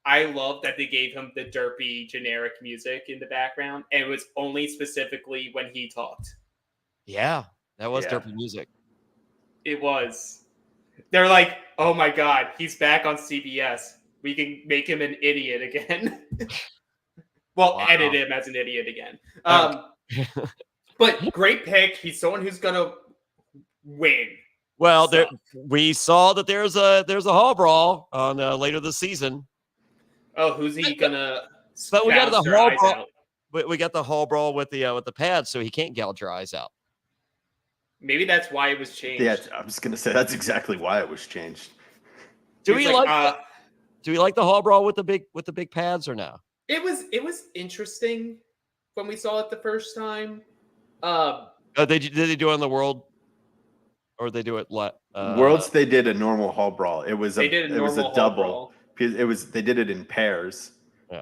I love that they gave him the derpy generic music in the background. And it was only specifically when he talked. Yeah, that was derpy music. It was. They're like, oh my God, he's back on CBS. We can make him an idiot again. Edit him as an idiot again. But great pick. He's someone who's going to win. Well, we saw that there's a hall brawl on later this season. Oh, who's he gonna? But we got the hall brawl. We got the hall brawl with the pads, so he can't gouge your eyes out. Maybe that's why it was changed. Yeah, I was gonna say that's exactly why it was changed. Do we like the hall brawl with the big pads or no? It was interesting when we saw it the first time. Did they do it on the World? Or they do it Worlds. They did a normal hall brawl. It was a double. Brawl. They did it in pairs,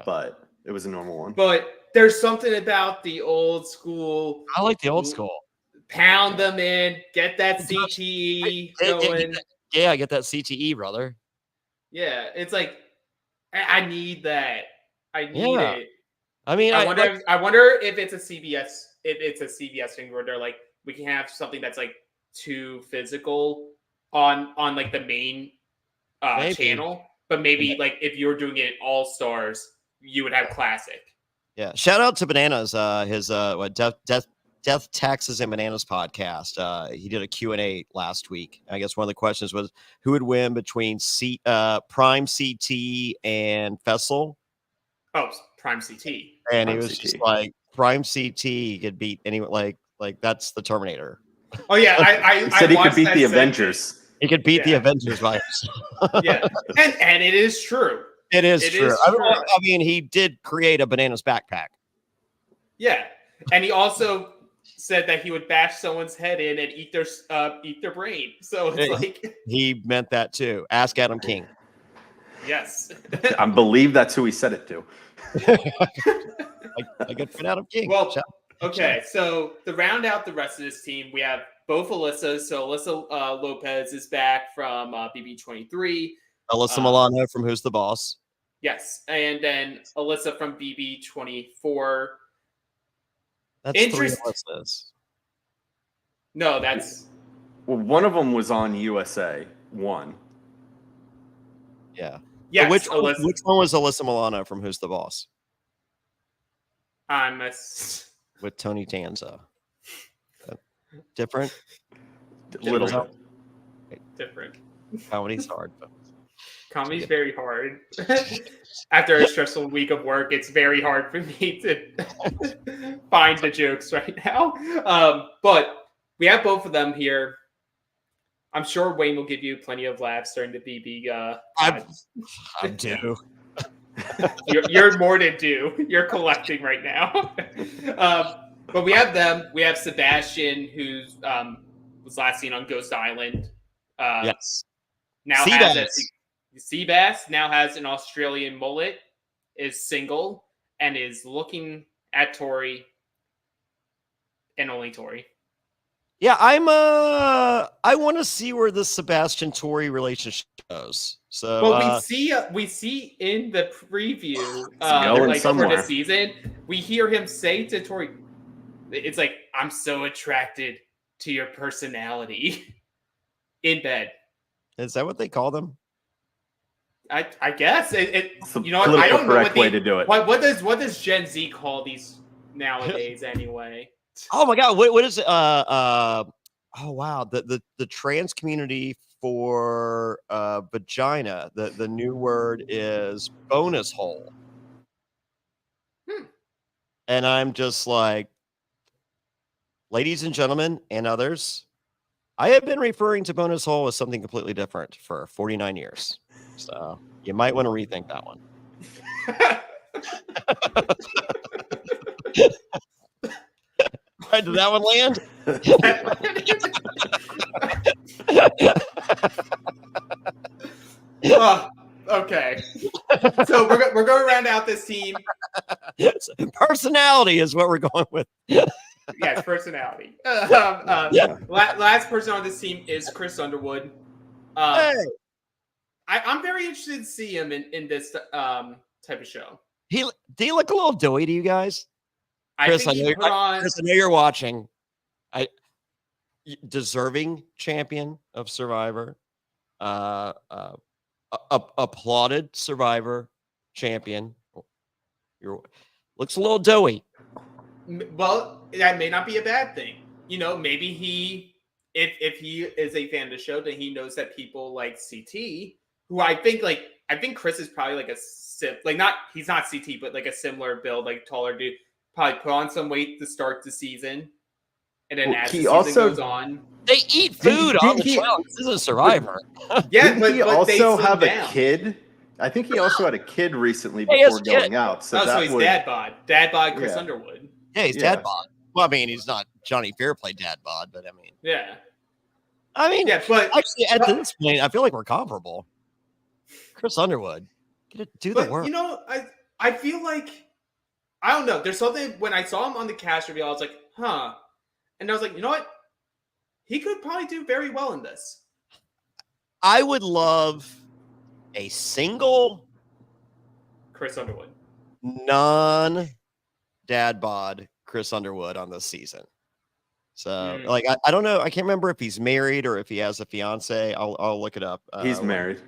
but it was a normal one. But there's something about the old school. I like the old school. Pound them in, get that CTE going. Yeah, get that CTE, brother. Yeah, it's like I need that. I need it. I mean, I wonder if it's a CBS. If it's a CBS thing where they're like, we can have something that's like too physical on like the main channel. But maybe like if you're doing it All Stars, you would have Classic. Yeah. Shout out to Bananas. His Death, Taxes, and Bananas podcast. He did a Q&A last week. I guess one of the questions was who would win between Prime CT and Fessel. Oh, Prime CT. And Prime he was CT. just like, Prime CT could beat anyone. Like that's the Terminator. Oh yeah, I He said he could watched beat that the segment. Avengers. He could beat the Yeah. Avengers by himself. Yeah, and it is true. It is It true. is I true. mean, he did create a Bananas backpack. Yeah, and he also said that he would bash someone's head in and eat their brain. So it's like He meant that too. Ask Adam King. yes. I believe that's who he said it to. I get fit out of King. Well, okay, so to round out the rest of this team, we have both Alyssas. So Alyssa Lopez is back from BB23. Alyssa Milano from Who's the Boss. Yes, and then Alyssa from BB24. That's three Interest- Alyssas. No, that's Well, one of them was on USA 1. Yeah. yes. Which Alyssa. one was Alyssa Milano from Who's the Boss? I'm a With Tony Danza. Different? Little Different. bit. different. Comedy's hard. But Comedy's very hard. After a stressful week of work, it's very hard for me to find the jokes right now. But we have both of them here. I'm sure Wayne will give you plenty of laughs during the BB. I'm due. You're more than due. You're collecting right now. But we have them. We have Sebastian, who was last seen on Ghost Island. Yes. Now Seabass. has Seabass now has an Australian mullet, is single, and is looking at Tori and only Tori. Yeah, I want to see where this Sebastian Tori relationship goes. So Well, we see in the preview, going like for somewhere. the season, we hear him say to Tori, "It's like I'm so attracted to your personality." In bed, is that what they call them? I guess it. It's the You know what? I don't know correct way to do it. What does Gen Z call these nowadays anyway? Oh my God, what is it? Oh wow, the trans community for vagina. The new word is bonus hole. And I'm just like, ladies and gentlemen, and others, I have been referring to bonus hole as something completely different for 49 years. So you might want to rethink that one. Right, did that one land? Okay. So we're going to round out this team. Personality is what we're going with. Yes, personality. Last person on this team is Chris Underwood. Hey, I'm very interested to see him in this type of show. did he look a little doughy to you guys? Chris, I think he put on. Chris, I know you're watching. Deserving champion of Survivor, applauded Survivor champion. Looks a little doughy. Well, that may not be a bad thing. You know, maybe if he is a fan of the show, then he knows that people like CT, who I think Chris is probably like he's not CT, but like a similar build, like taller dude, probably put on some weight to start the season. And then as the season goes on, they eat food on the show. This is a Survivor. Yeah, Didn't he but they also slim have down. a kid? I think he also had a kid recently He has before a kid. going out. So So that he's would, dad bod. Dad bod Chris Yeah. Underwood. Yeah, he's Yeah. dad bod. Well, I mean, he's not Johnny Fairplay dad bod, but Yeah. yeah, But actually, at this point, I feel like we're comparable. Chris Underwood, do the work. You know, I feel like I don't know. There's something when I saw him on the cast reveal, I was like, huh. And I was like, you know what? He could probably do very well in this. I would love a single Chris Underwood. non-dad bod Chris Underwood on this season. So, I don't know. I can't remember if he's married or if he has a fiance. I'll look it up. he's married.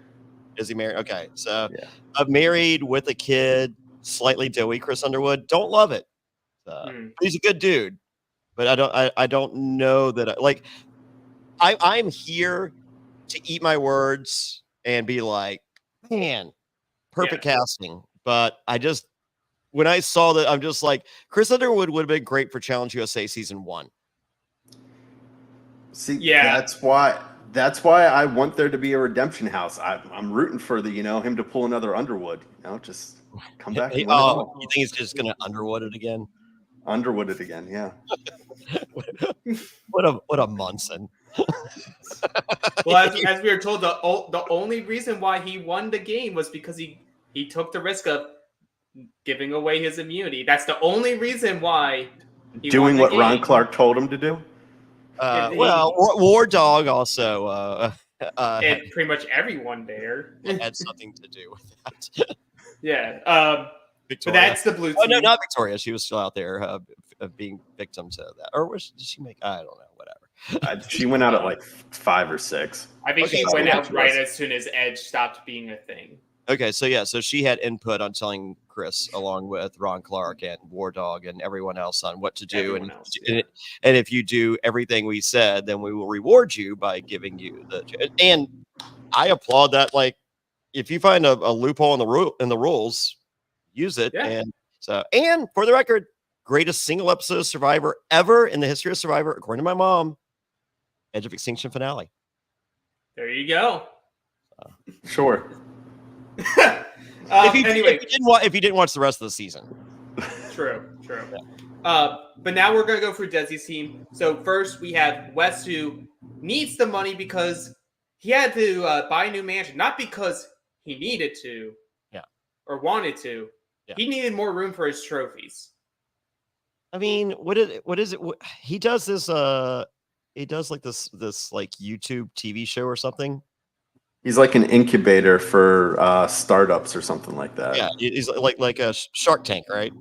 Is he married? Okay, so Yeah. I'm married with a kid, slightly doughy. Chris Underwood, don't love it. He's a good dude, but I don't know that. I'm here to eat my words and be like, man, perfect casting. But when I saw that, I'm just like, Chris Underwood would have been great for Challenge USA season 1. See, that's why I want there to be a redemption house. I'm rooting for him to pull another Underwood. Just come back and win it all. You think he's just gonna Underwood it again? Underwood it again, yeah. what a Munson. Well, as we were told, the only reason why he won the game was because he took the risk of giving away his immunity. That's the only reason why he doing won the what game. Ron Clark told him to do. War Dog also and pretty much everyone there had something to do with that. Yeah. Victoria. But that's the blue team. Oh no, not Victoria. She was still out there being victim to that. Or did she make? I don't know. Whatever. She went out at like 5 or 6. I think she went out right as soon as Edge stopped being a thing. Okay, so she had input on telling Chris, along with Ron Clark and War Dog and everyone else, on what to do. And if you do everything we said, then we will reward you by giving you the. And I applaud that. Like, if you find a loophole in the rules, use it. Yeah. And for the record, greatest single episode of Survivor ever in the history of Survivor, according to my mom, Edge of Extinction finale. There you go. Sure. If you didn't watch the rest of the season. True. But now we're going to go for Desi's team. So first we have Wes, who needs the money because he had to buy a new mansion, not because he needed to or wanted to. Yeah. He needed more room for his trophies. I mean, what is it? He does this he does like this like YouTube TV show or something. He's like an incubator for startups or something like that. Yeah, he's like a Shark Tank, right?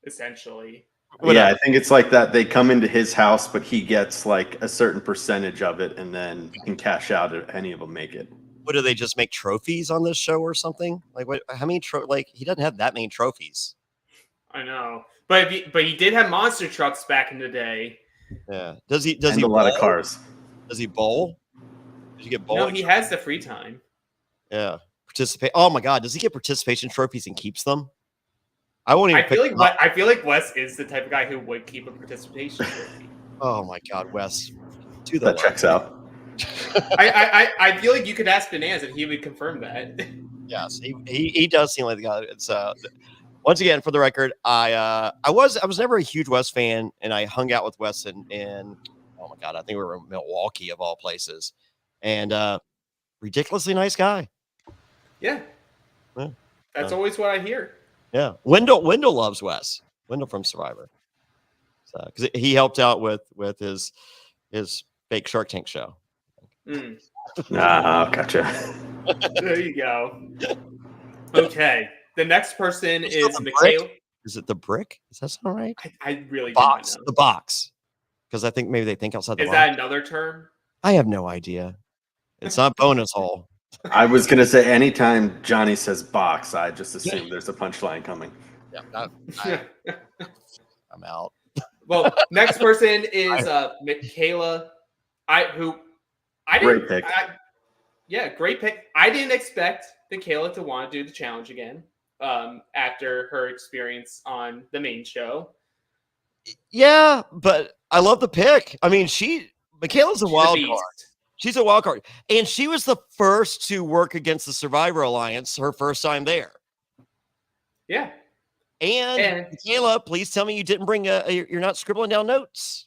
Essentially. Yeah, I think it's like that. They come into his house, but he gets like a certain percentage of it, and then can cash out if any of them make it. What do they just make trophies on this show or something? Like what? How many? He doesn't have that many trophies. I know, but he did have monster trucks back in the day. Yeah. Does he a lot of cars? Does he bowl? Does he get bowling? No, he has the free time. Yeah. Participate. Oh my God. Does he get participation trophies and keeps them? I won't even. I feel like Wes is the type of guy who would keep a participation trophy. Oh my God, Wes. That checks out. I feel like you could ask Bananas and he would confirm that. Yes, he does seem like the guy. It's once again, for the record, I was never a huge Wes fan, and I hung out with Wes in oh my God, I think we were in Milwaukee of all places, and ridiculously nice guy. Yeah. That's always what I hear. Yeah, Wendell loves Wes. Wendell from Survivor, because he helped out with his fake Shark Tank show. Gotcha. There you go. Okay. The next person is Michaela. Is it the brick? Does that sound right? I really box. Don't know. The box. Because I think maybe they think outside the box. Is that another term? I have no idea. It's not bonus hole. I was gonna say anytime Jonny says box, I just assume there's a punchline coming. Yeah, I'm out. Well, next person is Michaela. Great pick. Great pick. I didn't expect Michaela to want to do the challenge again after her experience on the main show. Yeah, but I love the pick. I mean, Michaela's a wild card. She's a wild card. And she was the first to work against the Survivor Alliance her first time there. Yeah. And Michaela, please tell me you didn't bring you're not scribbling down notes.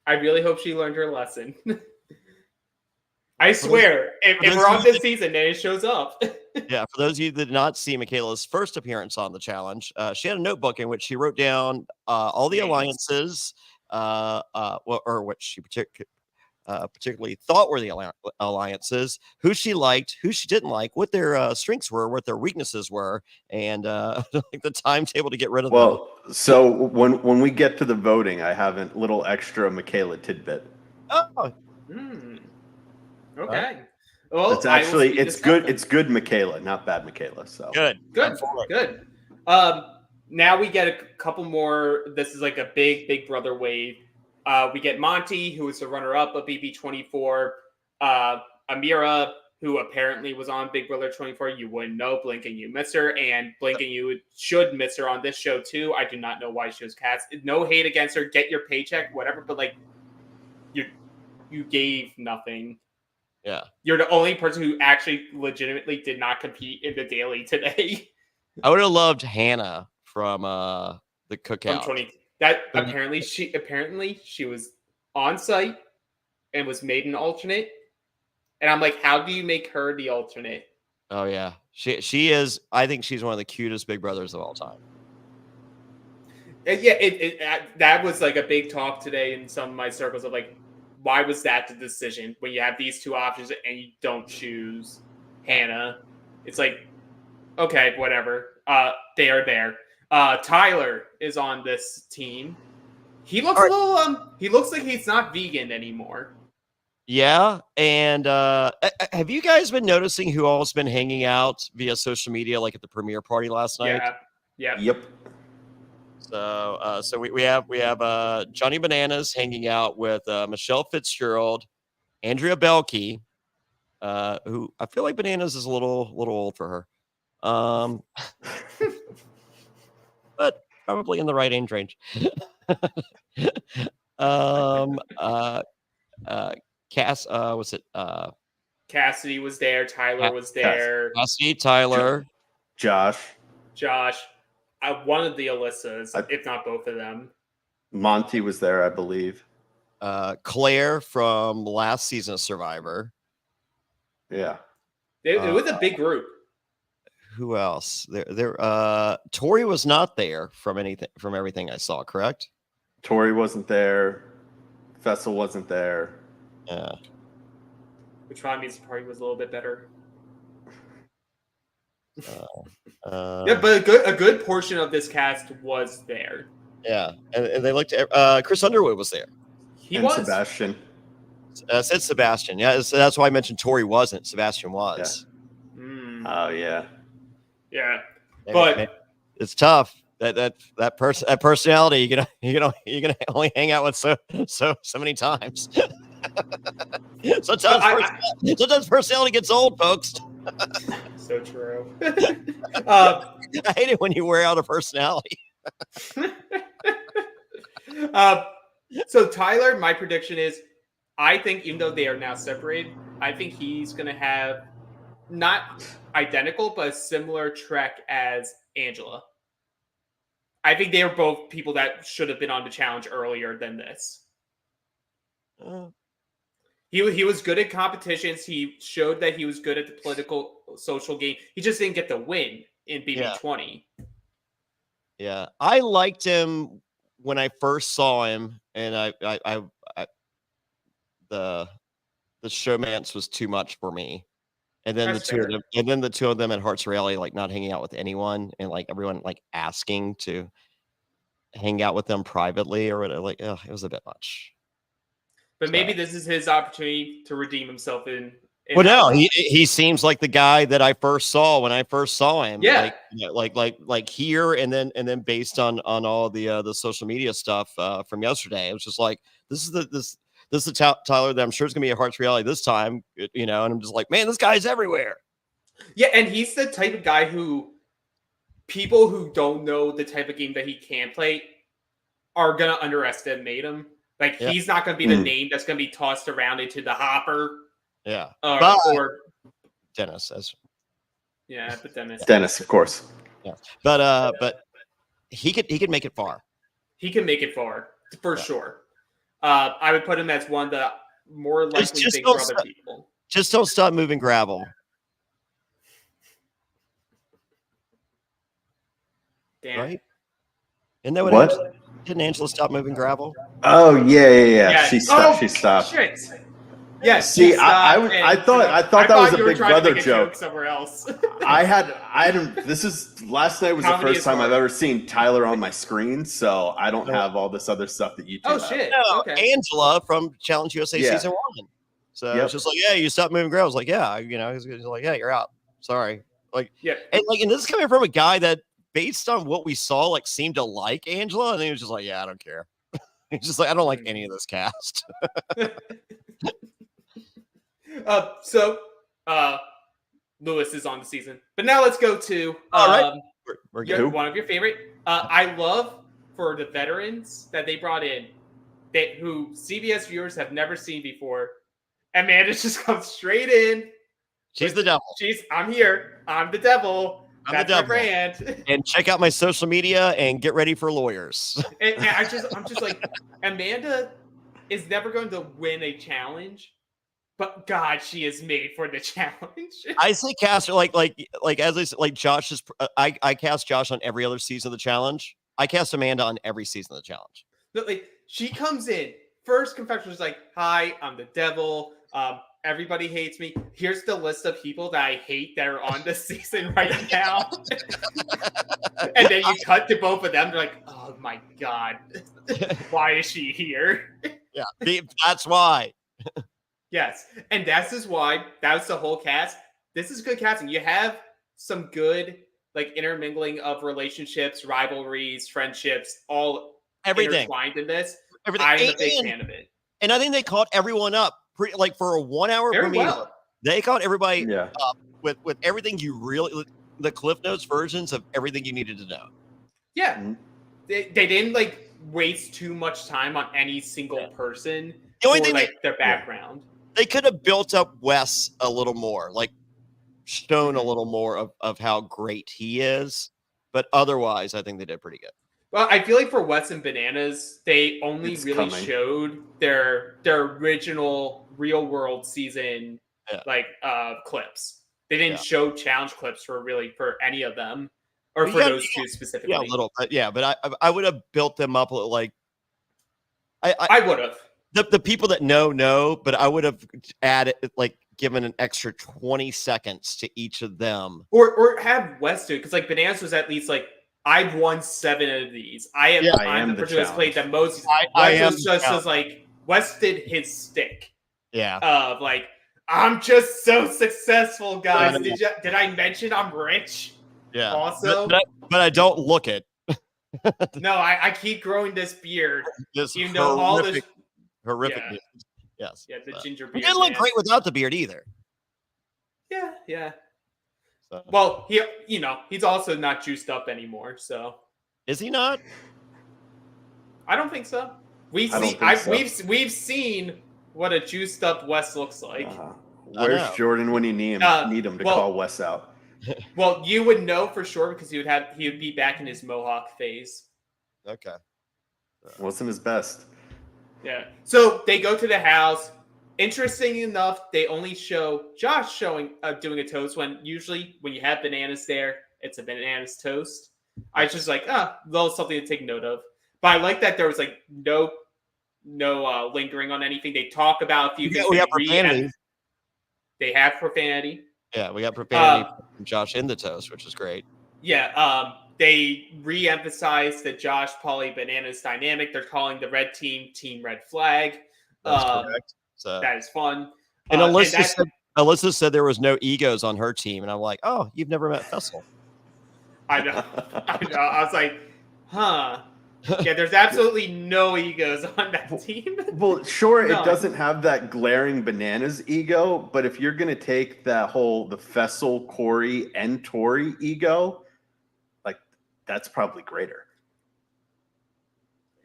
I really hope she learned her lesson. I swear, if we're on this season and it shows up. Yeah, for those of you that did not see Michaela's first appearance on the challenge, she had a notebook in which she wrote down all the alliances, or what she particularly thought were the alliances, who she liked, who she didn't like, what their strengths were, what their weaknesses were, and like the timetable to get rid of them. Well, so when we get to the voting, I have a little extra Michaela tidbit. Oh. Okay. Well, It's actually it's good. It's good, Michaela, not bad, Michaela. So Good. Good. Now we get a couple more. This is like a big brother wave. We get Monty, who is the runner-up of BB24. Amira, who apparently was on Big Brother 24. You wouldn't know. Blink and you miss her, and Blink and you should miss her on this show too. I do not know why she was cast. No hate against her. Get your paycheck, whatever. But like, you gave nothing. Yeah. You're the only person who actually legitimately did not compete in the daily today. I would have loved Hannah from the cookout. Apparently she was on site and was made an alternate. And I'm like, how do you make her the alternate? Oh yeah. She is, I think she's one of the cutest Big Brothers of all time. And yeah, that was like a big talk today in some of my circles of like, why was that the decision when you have these two options and you don't choose Hannah? It's like, okay, whatever. They are there. Tyler is on this team. He looks a little he looks like he's not vegan anymore. Yeah, and have you guys been noticing who all's been hanging out via social media, like at the premiere party last night? Yeah. Yep. So we have Johnny Bananas hanging out with Michelle Fitzgerald, Andrea Belkey, who I feel like Bananas is a little old for her, but probably in the right age range. Cassidy was there. Tyler was there. Cassidy, Tyler, Josh. One of the Alyssas, if not both of them. Monty was there, I believe. Claire from last season of Survivor. Yeah. It was a big group. Who else? Tori was not there from everything I saw, correct? Tori wasn't there. Fessel wasn't there. Yeah. Which probably means the party was a little bit better. Yeah, but a good portion of this cast was there. Yeah, and they looked at Chris Underwood was there. He was. Sebastian. Said Sebastian. Yeah, so that's why I mentioned Tori wasn't. Sebastian was. Yeah. Oh yeah. Yeah, maybe it's tough. That personality you can only hang out with so many times. Sometimes personality gets old, folks. So true. I hate it when you wear out a personality. So Tyler, my prediction is, I think even though they are now separated, I think he's going to have not identical, but a similar trek as Angela. I think they are both people that should have been on the challenge earlier than this. He was good at competitions. He showed that he was good at the political social game. He just didn't get the win in BB20. Yeah, I liked him when I first saw him, and the showmance was too much for me. And then the two of them at Hearts Rally, like not hanging out with anyone, and like everyone like asking to hang out with them privately or whatever. Like, it was a bit much. But maybe this is his opportunity to redeem himself in well, no, he seems like the guy that I first saw when I first saw him. Yeah, like here, and then based on all the social media stuff from yesterday, it was just like this is the Tyler that I'm sure is gonna be a Hearts Reality this time, and I'm just like, man, this guy's everywhere. Yeah, and he's the type of guy who people who don't know the type of game that he can play are gonna underestimate him. Like, he's not going to be the name that's going to be tossed around into the hopper. Yeah. Or Dennis. But Dennis. Dennis, of course. Yeah. But he could make it far. He can make it far, for sure. I would put him as one of the more likely Big Brother people. Just don't stop moving gravel. Damn. Right? Isn't that what? Didn't Angela stop moving gravel? Oh yeah. She stopped. She stopped. Shit. Yeah. See, I thought that was a Big Brother joke. Somewhere else. I had. This is last night was the first time I've ever seen Tyler on my screen, so I don't have all this other stuff that you do. Oh shit. Okay. Angela from Challenge USA season 1. So it's just like, yeah, you stopped moving ground. I was like, yeah, he's like, yeah, you're out. Sorry. Like, Yeah. And this is coming from a guy that, based on what we saw, like seemed to like Angela, and he was just like, yeah, I don't care. He's just like, I don't like any of this cast. So Lewis is on the season, but now let's go to We're good. one of your favorite. I love for the veterans that they brought in, who CBS viewers have never seen before. Amanda just comes straight in. She's the devil. I'm here. I'm the devil. That's my brand. And check out my social media and get ready for lawyers. And I'm just like, Amanda is never going to win a challenge, but God, she is made for the challenge. I say cast her like as I said, like Josh is. I cast Josh on every other season of the challenge. I cast Amanda on every season of the challenge. Like, she comes in first confession is like, "Hi, I'm the devil. Everybody hates me. Here's the list of people that I hate that are on this season right now." And then you cut to both of them. They're like, "Oh my God, why is she here?" Yeah, that's why. Yes, and that's just why. That was the whole cast. This is good casting. You have some good like intermingling of relationships, rivalries, friendships, all intertwined in this. Everything. I'm a big fan of it. And I think they caught everyone up like for a 1 hour premiere. Well. They caught everybody up with everything the Cliff Notes versions of everything you needed to know. Yeah. Mm-hmm. They didn't like waste too much time on any single person or like their background. They could have built up Wes a little more, like shown a little more of how great he is. But otherwise, I think they did pretty good. Well, I feel like for Wes and Bananas, they only showed their original real world season clips. They didn't show challenge clips for any of them, or for those two specifically. Yeah, a little bit. Yeah, but I would have built them up like I would have. The people that know, but I would have added like given an extra 20 seconds to each of them, or have Wes do it, because like Bananas was at least like, I've won 7 of these. I'm the person who's played the most. Wes did his stick. Yeah. Of like, I'm just so successful, guys. Did I mention I'm rich? Yeah. Also, but I don't look it. No, I keep growing this beard. This all this horrific beard. Yes. Yeah, the ginger beard. He didn't look great without the beard either. Yeah. So. Well, he's also not juiced up anymore. So is he not? I don't think so. We've seen what a juiced up Wes looks like. Where's Jordan when you need him to call Wes out? Well, you would know for sure because he would be back in his mohawk phase. Okay. Wasn't his best. Yeah. So they go to the house. Interesting enough, they only show Josh doing a toast when usually when you have Bananas there, it's a Bananas toast. I was just like, little something to take note of. But I like that there was like no lingering on anything. They talk about a few things. We have profanity. They have profanity. Yeah, we got profanity from Josh in the toast, which is great. Yeah. They re-emphasize the Josh, Pauly, Bananas dynamic. They're calling the red team Team Red Flag. That's correct. So that is fun. And Alyssa said there was no egos on her team, and I'm like, oh, you've never met Fessel. I know. I was like, huh. Yeah, there's absolutely no egos on that team. Well, sure, it doesn't have that glaring Bananas ego, but if you're gonna take the Fessel, Corey, and Tori ego, like that's probably greater.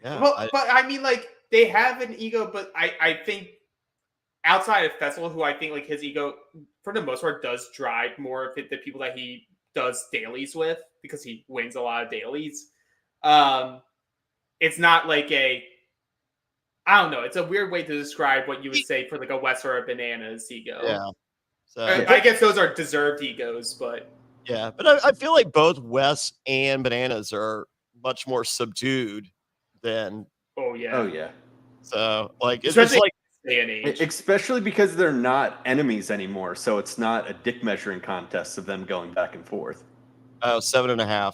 Yeah. Well, but I mean, like they have an ego, but I think outside of Fessel, who I think like his ego for the most part does drive more of the people that he does dailies with because he wins a lot of dailies. It's not like I don't know. It's a weird way to describe what you would say for like a Wes or a Bananas ego. Yeah. So I guess those are deserved egos, but yeah. But I feel like both Wes and Bananas are much more subdued than. Oh yeah. So like it's especially like day and age. Especially because they're not enemies anymore, so it's not a dick measuring contest of them going back and forth. Oh, 7.5.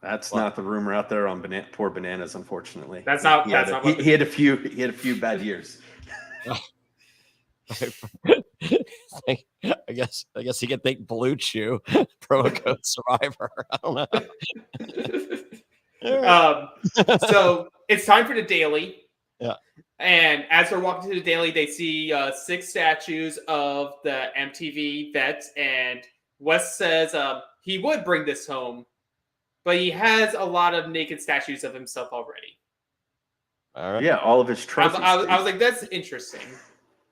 That's not the rumor out there on poor Bananas, unfortunately. That's not. He had a few bad years. I guess he can think Blue Chew promo code Survivor. I don't know. So it's time for the daily. Yeah. And as they're walking to the daily, they see 6 statues of the MTV vets, and Wes says he would bring this home, but he has a lot of naked statues of himself already. All right. Yeah, all of his trophies. I was like, that's interesting.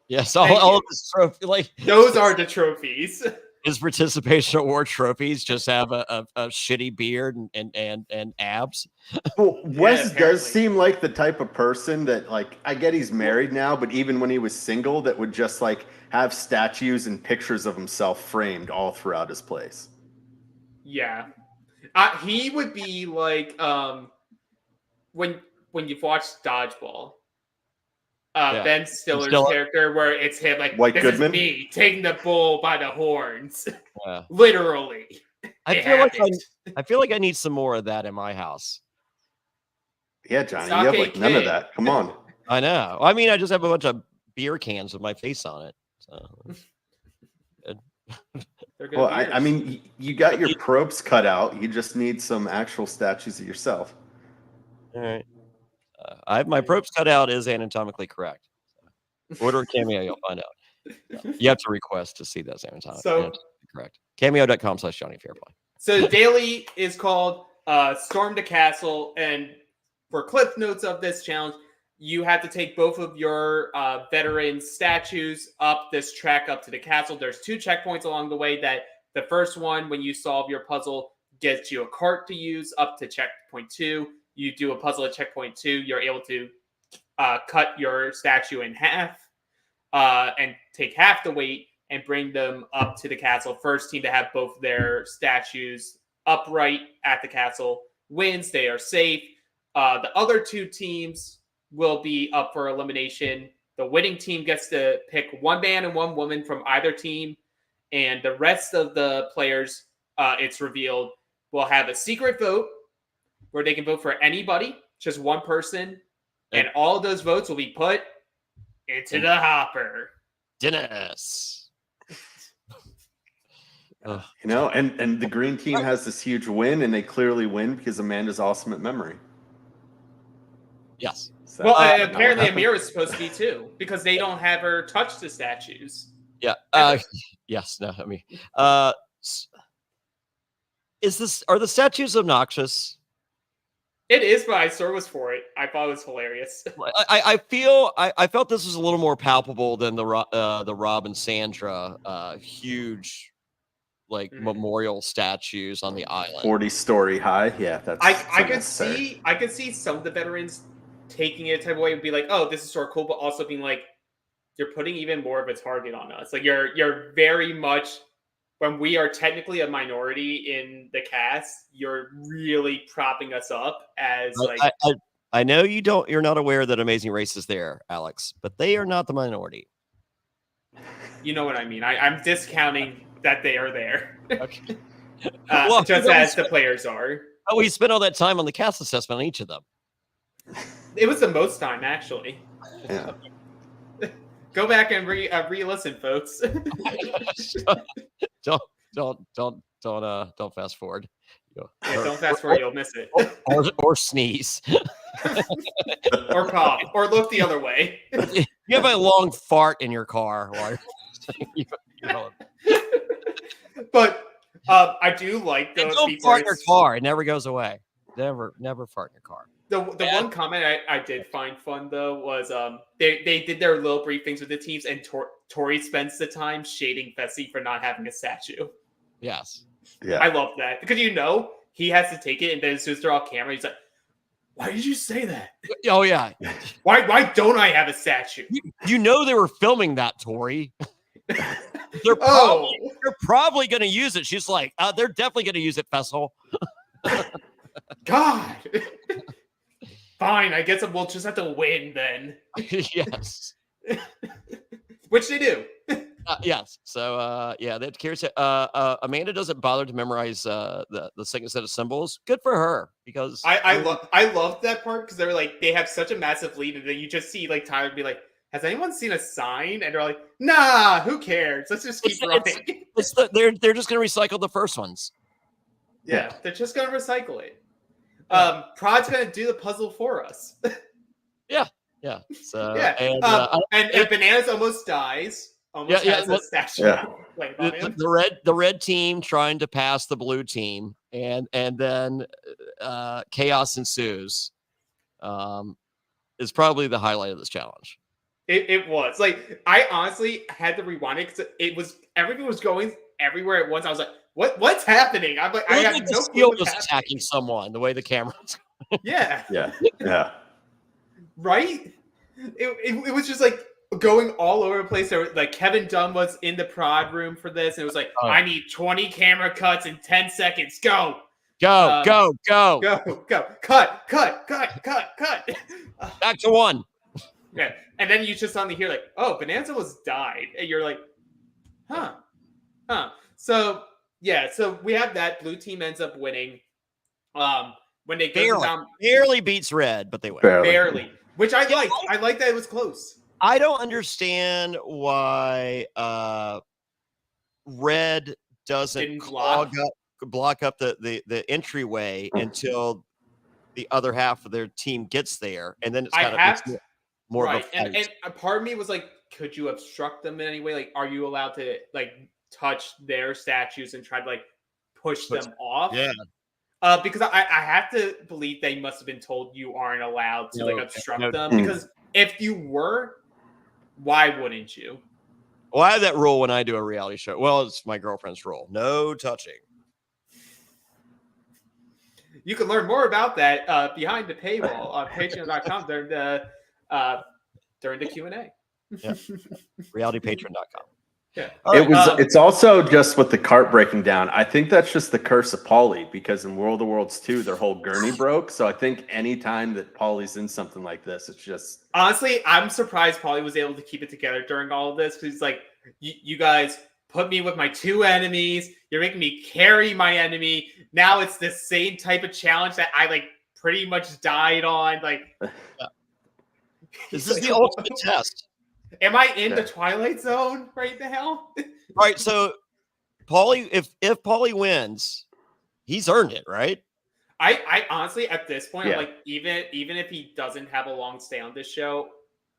Yes, all of his trophies, like those are the trophies. His participation award trophies just have a shitty beard and abs. Well, Wes does seem like the type of person that, like, I get he's married now, but even when he was single, that would just like have statues and pictures of himself framed all throughout his place. Yeah, he would be like when you've watched Dodgeball. Ben Stiller's character, where it's him like, White this Goodman? is me taking the bull by the horns. Yeah. Literally. I feel like I need some more of that in my house. Yeah, Johnny, you have like none of that. Come on. I know. I mean, I just have a bunch of beer cans with my face on it. So. Well, I mean, you got your probes cut out. You just need some actual statues of yourself. All right. My probes cut out is anatomically correct. So, order a Cameo, you'll find out. You have to request to see those anatomically correct. Cameo.com/Jonny Fairplay. So the daily is called Storm the Castle, and for clip notes of this challenge, you have to take both of your veteran statues up this track up to the castle. There's 2 checkpoints along the way. That the first one, when you solve your puzzle, gets you a cart to use up to checkpoint 2. You do a puzzle at checkpoint 2, you're able to cut your statue in half and take half the weight and bring them up to the castle. First team to have both their statues upright at the castle wins. They are safe. The other 2 teams will be up for elimination. The winning team gets to pick 1 man and 1 woman from either team, and the rest of the players, it's revealed, will have a secret vote where they can vote for anybody, just 1 person, and all of those votes will be put into the hopper. Dennis. You know, and the green team has this huge win, and they clearly win because Amanda's awesome at memory. Yes. So, apparently Amir is supposed to be too, because they don't have her touch the statues. Yeah. Yes. No. I mean, are the statues obnoxious? It is, but I sort of was for it. I thought it was hilarious. I felt this was a little more palpable than the Rob and Sandra huge memorial statues on the island. 40-story high. Yeah, that's. I could see some of the veterans taking it type of way and be like, oh, this is sort of cool, but also being like, you're putting even more of a target on us. Like you're very much, when we are technically a minority in the cast, you're really propping us up as like. I know you're not aware that Amazing Race is there, Alex, but they are not the minority. You know what I mean? I'm discounting that they are there. Okay. Just as the players are. Oh, we spent all that time on the cast assessment on each of them. It was the most time, actually. Yeah. Go back and re-listen, folks. Don't fast forward. Don't fast forward; you'll miss it. Or sneeze. Or cough. Or look the other way. You have a long fart in your car. But I do like the don't fart in your car. It never goes away. Never fart in your car. The one comment I did find fun though was they did their little briefings with the teams, and Tori spends the time shading Fessy for not having a statue. Yes. Yeah. I love that because he has to take it, and then as soon as they're off camera, he's like, "Why did you say that? Oh yeah. Why don't I have a statue?" You know they were filming that, Tori. They're probably going to use it. She's like, they're definitely going to use it, Fessel. God. Fine, I guess we'll just have to win then. Yes. Which they do. Yes. So that curious. Amanda doesn't bother to memorize the second set of symbols. Good for her, because I loved that part because they have such a massive lead, and then you just see like Tyler be like, "Has anyone seen a sign?" And they're like, "Nah, who cares? Let's just keep running." They're just gonna recycle the first ones. Yeah, they're just gonna recycle it. Prod's gonna do the puzzle for us. Yeah. So yeah, and Bananas almost dies. Almost has a statue. Yeah. The red team trying to pass the blue team, and then chaos ensues. Is probably the highlight of this challenge. It was like, I honestly had to rewind it because everything was going everywhere at once. I was like, what's happening? I'm like, I have no clue what's happening. Attacking someone the way the camera's yeah right. It was just like going all over the place. There, like, Kevin Dunn was in the prod room for this, and it was like, I need 20 camera cuts in 10 seconds. Go. Go. Cut. Back to one. Yeah. And then you just suddenly hear like, oh, Bonanza was died. And you're like, huh. So yeah, so we have that. Blue team ends up winning. When they barely beats red, but they win. Barely. Which I like. I like that it was close. I don't understand why red doesn't block up the entryway until the other half of their team gets there, and then it's more of a fight. And a part of me was like, could you obstruct them in any way? Like, are you allowed to like touch their statues and try to like push them off? Yeah. Because I have to believe they must have been told you aren't allowed to obstruct them. Because if you were, why wouldn't you? Well, I have that rule when I do a reality show. Well, it's my girlfriend's rule. No touching. You can learn more about that behind the paywall on patreon.com during the Q&A. Yeah. Realitypatron.com. Yeah. It's also just with the cart breaking down. I think that's just the curse of Pauly, because in World of Worlds 2, their whole gurney broke. So I think anytime that Pauly's in something like this, it's just... Honestly, I'm surprised Pauly was able to keep it together during all of this, because he's like, you guys put me with my two enemies. You're making me carry my enemy. Now it's the same type of challenge that I like pretty much died on. Like, this is the ultimate test. Am I in the Twilight Zone right now? All right, so Pauly, if Pauly wins, he's earned it, right? I honestly, at this point, I'm like, even if he doesn't have a long stay on this show,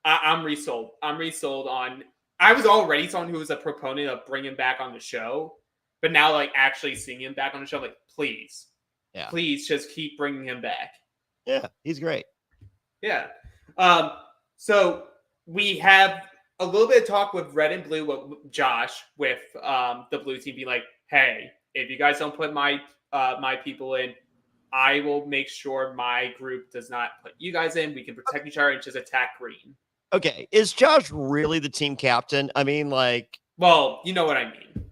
I'm resold. I'm resold on. I was already someone who was a proponent of bringing him back on the show, but now like actually seeing him back on the show, I'm like, please, just keep bringing him back. Yeah, he's great. Yeah. So we have a little bit of talk with Red and Blue, with Josh, with the Blue team being like, hey, if you guys don't put my people in, I will make sure my group does not put you guys in. We can protect each other and just attack green. Okay. Is Josh really the team captain? I mean, like... Well, you know what I mean.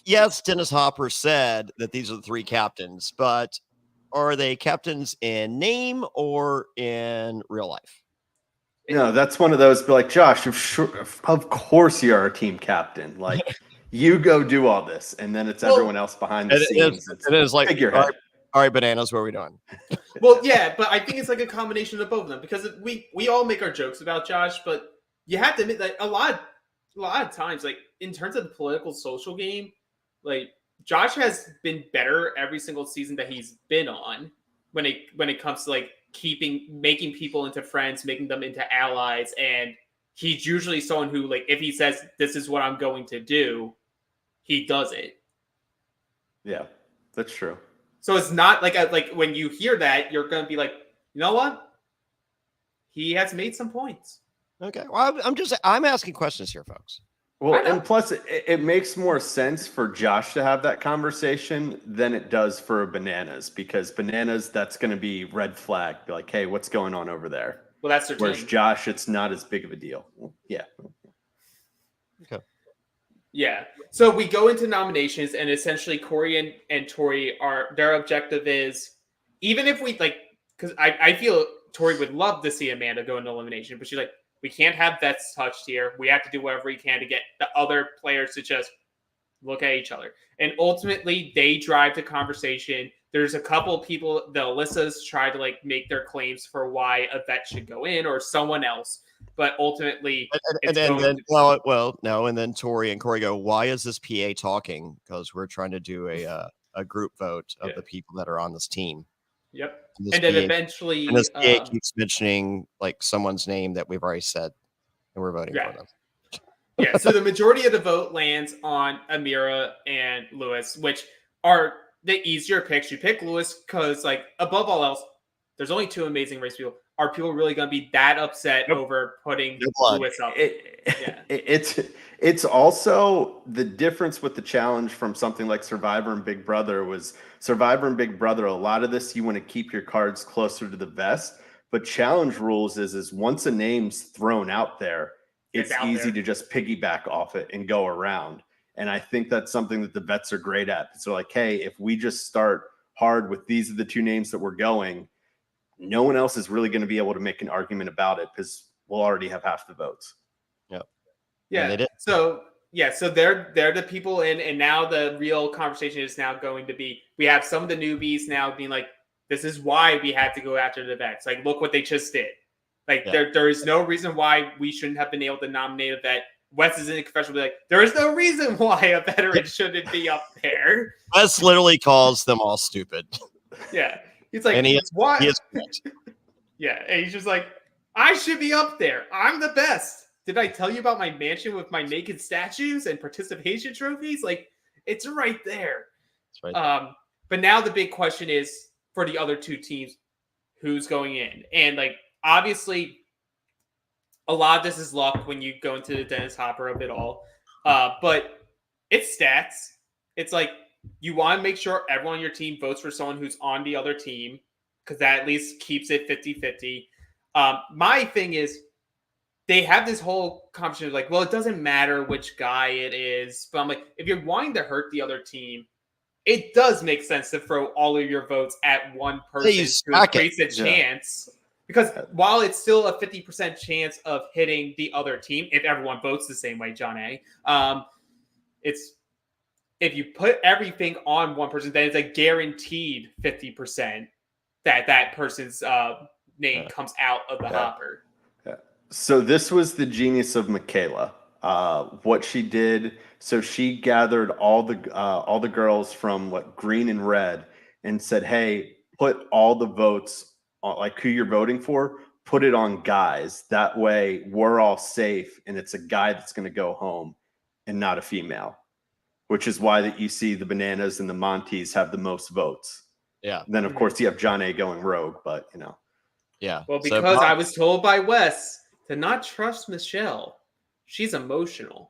Yes, Dennis Hopper said that these are the three captains, but are they captains in name or in real life? No, that's one of those. Be like, Josh, of course you are our team captain. Like, you go do all this, and then it's everyone else behind the scenes. It is like, all right, Bananas, what are we doing? Well, yeah, but I think it's like a combination of both of them, because we all make our jokes about Josh, but you have to admit that a lot of times, like in terms of the political social game, like Josh has been better every single season that he's been on when it comes to like making people into friends, making them into allies. And he's usually someone who, like, if he says, this is what I'm going to do, he does it. Yeah, that's true. So it's not like when you hear that, you're going to be like, you know what? He has made some points. Okay. Well, I'm asking questions here, folks. Well, and plus it makes more sense for Josh to have that conversation than it does for Bananas, because Bananas, that's going to be red flag. Be like, hey, what's going on over there? Well, that's their Whereas team. Josh, it's not as big of a deal. Yeah. Okay. Yeah. So we go into nominations, and essentially Corey and Tori their objective is, even if we like, because I feel Tori would love to see Amanda go into elimination, but she's like, we can't have vets touched here. We have to do whatever we can to get the other players to just look at each other. And ultimately, they drive the conversation. There's a couple of people, the Alyssas try to like make their claims for why a vet should go in or someone else. But ultimately, and then and then Tori and Corey go, "Why is this PA talking? Because we're trying to do a group vote of the people that are on this team." Yep. And then eventually, and this PA keeps mentioning like someone's name that we've already said, and we're voting for them. Yeah. So the majority of the vote lands on Amira and Lewis, which are the easier picks. You pick Lewis because, like, above all else, there's only 2 amazing race people. Are people really going to be that upset over putting Lewis up? It's also the difference with the challenge from something like Survivor and Big Brother was Survivor and Big Brother. A lot of this, you want to keep your cards closer to the vest, but challenge rules is once a name's thrown out there, it's easy to just piggyback off it and go around. And I think that's something that the vets are great at. It's like, hey, if we just start hard with these are the 2 names that we're going, no one else is really going to be able to make an argument about it because we'll already have half the votes. Yep. Yeah. So they're the people in, and now the real conversation is now going to be, we have some of the newbies now being like, this is why we had to go after the vets. Like, look what they just did. Like, there is no reason why we shouldn't have been able to nominate a vet. Wes is in the confession, be like, there is no reason why a veteran shouldn't be up there. Wes literally calls them all stupid. Yeah. He's like, and what? He is yeah. And he's just like, I should be up there. I'm the best. Did I tell you about my mansion with my naked statues and participation trophies? Like, it's right there. It's right there. But now the big question is for the other 2 teams, who's going in? And like, obviously, a lot of this is luck when you go into the Dennis Hopper of it all. But it's stats. It's like, you want to make sure everyone on your team votes for someone who's on the other team because that at least keeps it 50-50. My thing is, they have this whole conversation like, well, it doesn't matter which guy it is. But I'm like, if you're wanting to hurt the other team, it does make sense to throw all of your votes at one person who creates a chance. Because while it's still a 50% chance of hitting the other team, if everyone votes the same way, Jonny, it's if you put everything on one person, then it's a guaranteed 50% that person's name comes out of the hopper. Yeah. So this was the genius of Michaela. What she did, so she gathered all the girls from green and red and said, hey, put all the votes on, like who you're voting for, put it on guys. That way we're all safe and it's a guy that's going to go home and not a female. Which is why that you see the Bananas and the Monties have the most votes. Yeah. And then, of course, you have Jonny going rogue, but, you know. Yeah. Well, because I was told by Wes to not trust Michelle. She's emotional.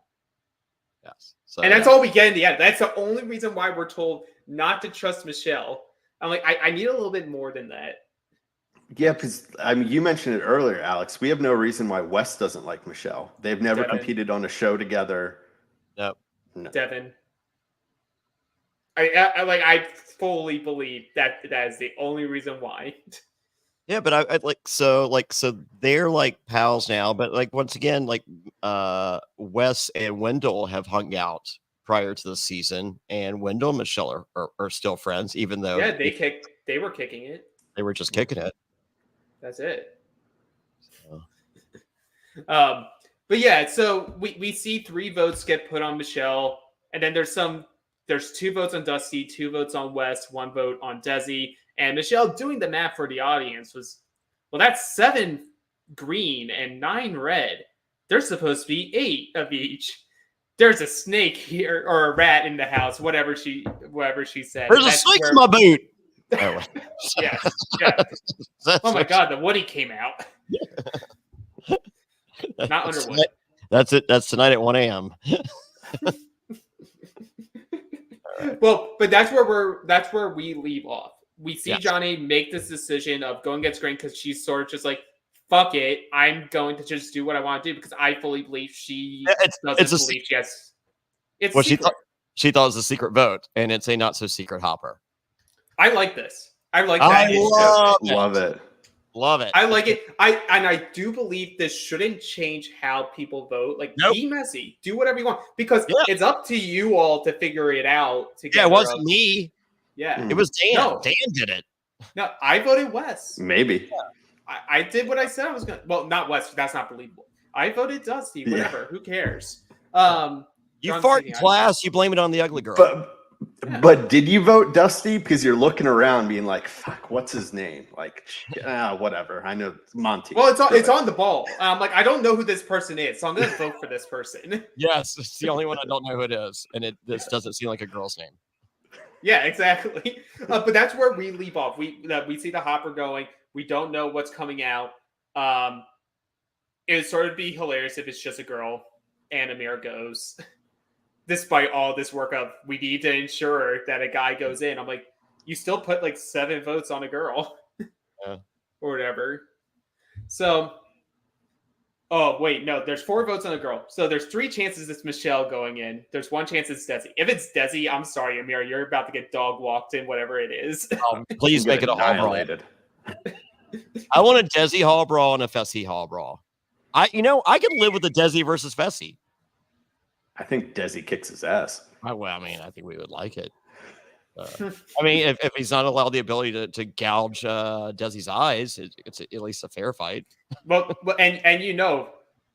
Yes. So, and that's all we get in the end. That's the only reason why we're told not to trust Michelle. I'm like, I need a little bit more than that. Yeah, because, I mean, you mentioned it earlier, Alex. We have no reason why Wes doesn't like Michelle. They've never competed on a show together. Nope. No. Devin. I fully believe that is the only reason why. Yeah, but I so they're like pals now, but like once again, like Wes and Wendell have hung out prior to the season, and Wendell and Michelle are still friends, even though they were kicking it. They were just kicking it. That's it. So. But yeah, so we see 3 votes get put on Michelle, and then there's 2 votes on Dusty, 2 votes on Wes, 1 vote on Desi. And Michelle, doing the math for the audience, was, well, that's 7 green and 9 red. There's supposed to be 8 of each. There's a snake here, or a rat in the house, whatever she said. There's a snake in my boot. yeah. Oh my God, the Woody came out. Not Underwood. That's it. That's tonight at 1 a.m. Well, but that's where we leave off. We see Jonny make this decision of going against Grain because she's sort of just like, fuck it, I'm going to just do what I want to do because I fully believe she doesn't believe she has. It's secret. She thought it was a secret vote, and it's a not so secret hopper. I like this. I like that. Love it. Love it. I like it. I do believe this shouldn't change how people vote. Like, Nope. be messy, do whatever you want, because Yeah. it's up to you all to figure it out together. Yeah, it wasn't me. Yeah, It was Dan. No. Dan did it. no, I voted Wes. Maybe. I did what I said I was gonna. Well, not Wes. That's not believable. I voted Dusty. Yeah. Whatever. Who cares? You John's fart in thinking, class, you blame it on the ugly girl. But did you vote Dusty? Because you're looking around being like, fuck, what's his name? Like, whatever. I know Monty. Well, it's on the ball. Like, I don't know who this person is, so I'm going to vote for this person. Yes, it's the only one I don't know who it is. And this doesn't seem like a girl's name. Yeah, exactly. But that's where we leave off. We see the hopper going. We don't know what's coming out. It would sort of be hilarious if it's just a girl and Amir goes. Despite all this work of, we need to ensure that a guy goes in. I'm like, you still put like 7 votes on a girl. Yeah. Or whatever. So, oh, wait, no, there's 4 votes on a girl. So there's 3 chances it's Michelle going in. There's 1 chance it's Desi. If it's Desi, I'm sorry, Amir, you're about to get dog walked in, whatever it is. Please make it a hall brawl. Annihilated. I want a Desi hall brawl and a Fessy hall brawl. I could live with a Desi versus Fessy. I think Desi kicks his ass. I think we would like it. I mean, if he's not allowed the ability to gouge Desi's eyes, it's at least a fair fight. Well, and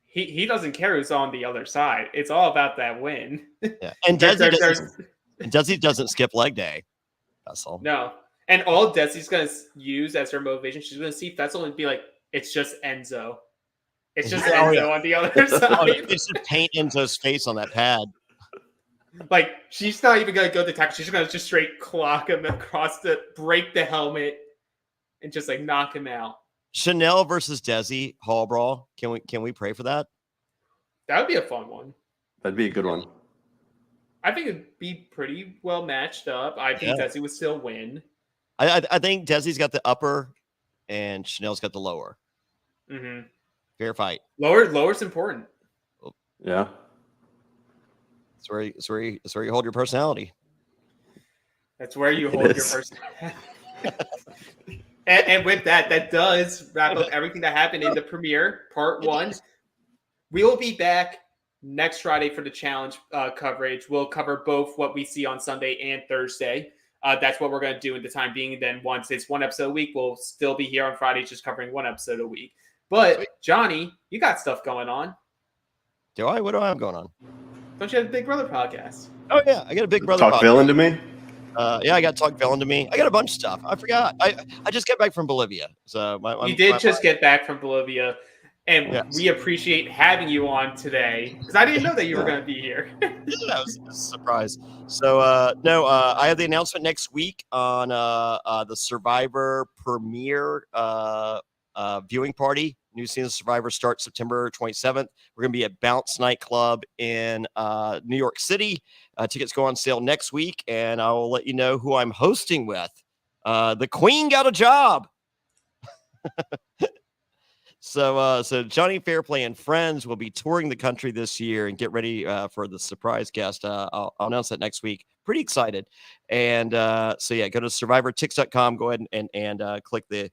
he doesn't care who's on the other side. It's all about that win. Yeah, and Desi doesn't skip leg day. That's all. No, and all Desi's gonna use as her motivation, she's gonna see Fessel and be like, "It's just Enzo. It's just Enzo on the other side." It's just paint Enzo's face on that pad. Like, she's not even gonna go to tackle. She's gonna just straight clock him across break the helmet, and just like knock him out. Chanel versus Desi hall brawl. Can we pray for that? That would be a fun one. That'd be a good one. I think it'd be pretty well matched up. I think Desi would still win. I think Desi's got the upper, and Chanel's got the lower. Mm-hmm. Fair fight. Lower's important. Yeah. It's where you hold your personality. That's where you hold your personality. and with that does wrap up everything that happened in the premiere, part 1. We will be back next Friday for the challenge coverage. We'll cover both what we see on Sunday and Thursday. That's what we're going to do in the time being. Then once it's 1 episode a week, we'll still be here on Friday just covering 1 episode a week. But, Johnny, you got stuff going on. Do I? What do I have going on? Don't you have a Big Brother podcast? Oh, yeah. I got a Big Brother Talk podcast. villain to me? Yeah, I got Talk Villain to me. I got a bunch of stuff. I forgot. I just got back from Bolivia. So you did just get back from Bolivia. And we appreciate having you on today because I didn't know that you were going to be here. Yeah, it was a surprise. So, I have the announcement next week on the Survivor premiere viewing party. New season of Survivor starts September 27th. We're going to be at Bounce Nightclub in New York City. Tickets go on sale next week, and I will let you know who I'm hosting with. The Queen got a job. So Jonny, Fairplay, and friends will be touring the country this year, and get ready for the surprise guest. I'll announce that next week. Pretty excited. And go to survivortix.com. Go ahead and click the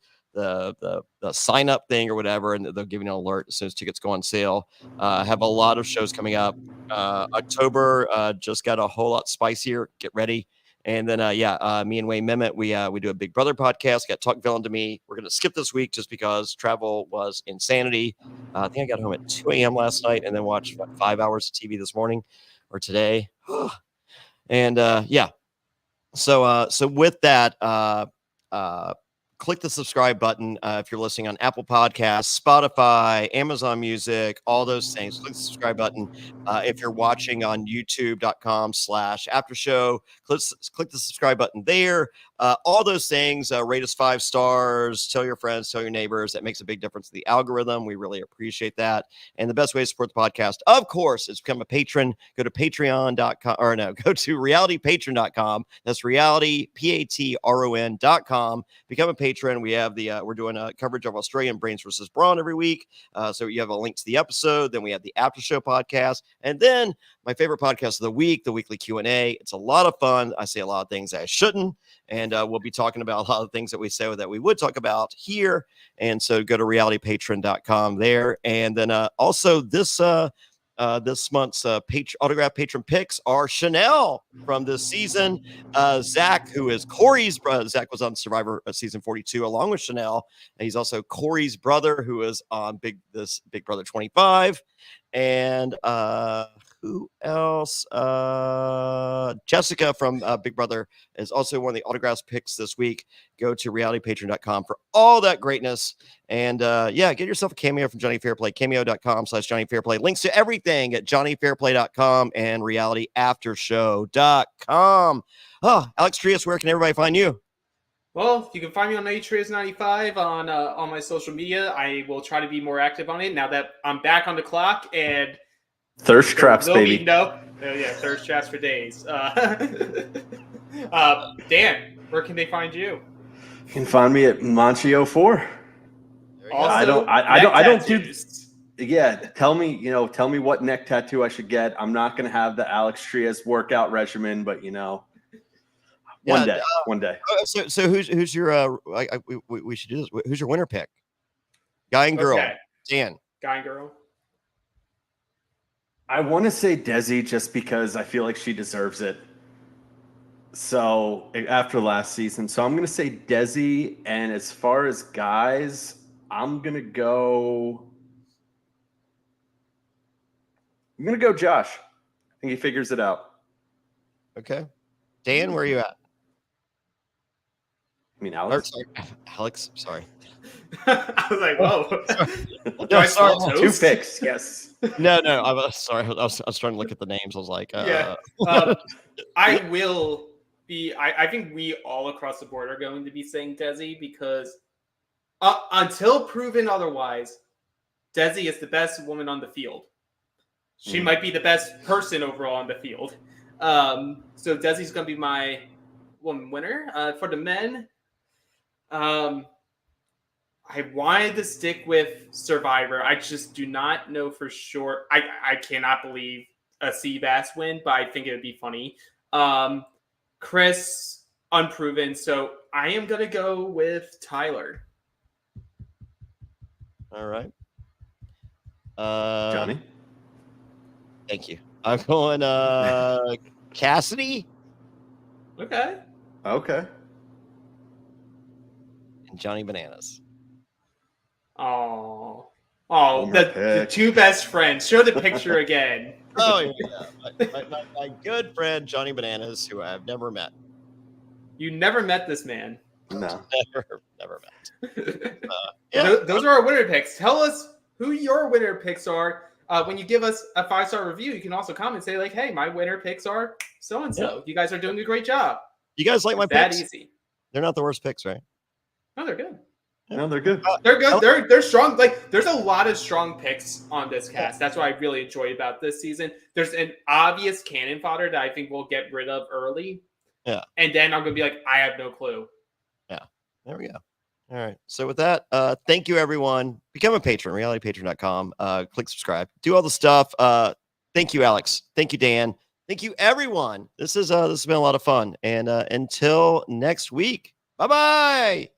sign up thing or whatever, and they'll give you an alert as soon as tickets go on sale. Have a lot of shows coming up. October just got a whole lot spicier. Get ready. And then, me and Wayne Mehmet, we do a Big Brother podcast. Got Talk Villain to me. We're going to skip this week just because travel was insanity. I think I got home at 2 a.m. last night and then watched 5 hours of TV this morning or today. And so with that, click the subscribe button if you're listening on Apple Podcasts, Spotify, Amazon Music, all those things. Click the subscribe button. If you're watching on youtube.com/aftershow, click the subscribe button there. All those things. Rate us 5 stars. Tell your friends, tell your neighbors. That makes a big difference to the algorithm. We really appreciate that. And the best way to support the podcast, of course, is become a patron. Go to patreon.com go to realitypatron.com. That's realitypatron.com. Become a patron. We have we're doing a coverage of Australian Brains versus Brawn every week. So you have a link to the episode. Then we have the after show podcast. And then my favorite podcast of the week, the weekly Q&A. It's a lot of fun. I say a lot of things I shouldn't, and we'll be talking about a lot of things that we say that we would talk about here. And so go to realitypatron.com there. And then also this month's autograph patron picks are Chanel from this season. Zach, who is Corey's brother. Zach was on Survivor season 42 along with Chanel. And he's also Corey's brother, who is on Big Brother 25. And who else? Jessica from Big Brother is also one of the autographs picks this week. Go to realitypatron.com for all that greatness. And get yourself a cameo from Jonny Fairplay, cameo.com/Jonny Fairplay. Links to everything at johnnyfairplay.com and realityaftershow.com. Oh, Alex Trias, where can everybody find you? Well, you can find me on Trias95 on my social media. I will try to be more active on it now that I'm back on the clock and thirst traps, baby. Thirst traps for days. Dan, where can they find you? You can find me at Montchal4. Also, I don't do. Yeah, tell me what neck tattoo I should get. I'm not gonna have the Alex Trias workout regimen, but one day. So who's your we should do this. Who's your winner pick? Guy and girl. Okay. Dan. Guy and girl. I want to say Desi just because I feel like she deserves it. So after last season, so I'm gonna say Desi. And as far as guys, I'm gonna go Josh. I think he figures it out. Okay. Dan, where are you at? I mean, Alex. Alex, sorry. I was like, whoa. No, sorry. 2 picks, yes. No. I was sorry. I was trying to look at the names. I was like, I will be. I think we all across the board are going to be saying Desi because until proven otherwise, Desi is the best woman on the field. She might be the best person overall on the field. So Desi's going to be my woman winner. For the men, I wanted to stick with Survivor. I just do not know for sure. I cannot believe a Seabass win, but I think it would be funny. Chris, unproven. So I am going to go with Tyler. all right. Jonny. Thank you. I'm going Cassidy. Okay. Okay. And Johnny Bananas. Oh, the 2 best friends. Show the picture again. Oh yeah. My good friend Johnny Bananas, who I've never met. You never met this man. No. Never met. Those are our winner picks. Tell us who your winner picks are. When you give us a 5-star review, you can also comment and say, like, hey, my winner picks are so-and-so. Yeah. You guys are doing a great job. You guys like my picks? That easy. They're not the worst picks, right? No, they're good. No, they're good. They're good. They're strong. Like, there's a lot of strong picks on this cast. That's what I really enjoyed about this season. There's an obvious cannon fodder that I think we'll get rid of early. Yeah. And then I'm going to be like, I have no clue. Yeah. There we go. All right. So with that, thank you, everyone. Become a patron, realitypatron.com. Click subscribe. Do all the stuff. Thank you, Alex. Thank you, Dan. Thank you, everyone. This has been a lot of fun. And until next week, bye-bye.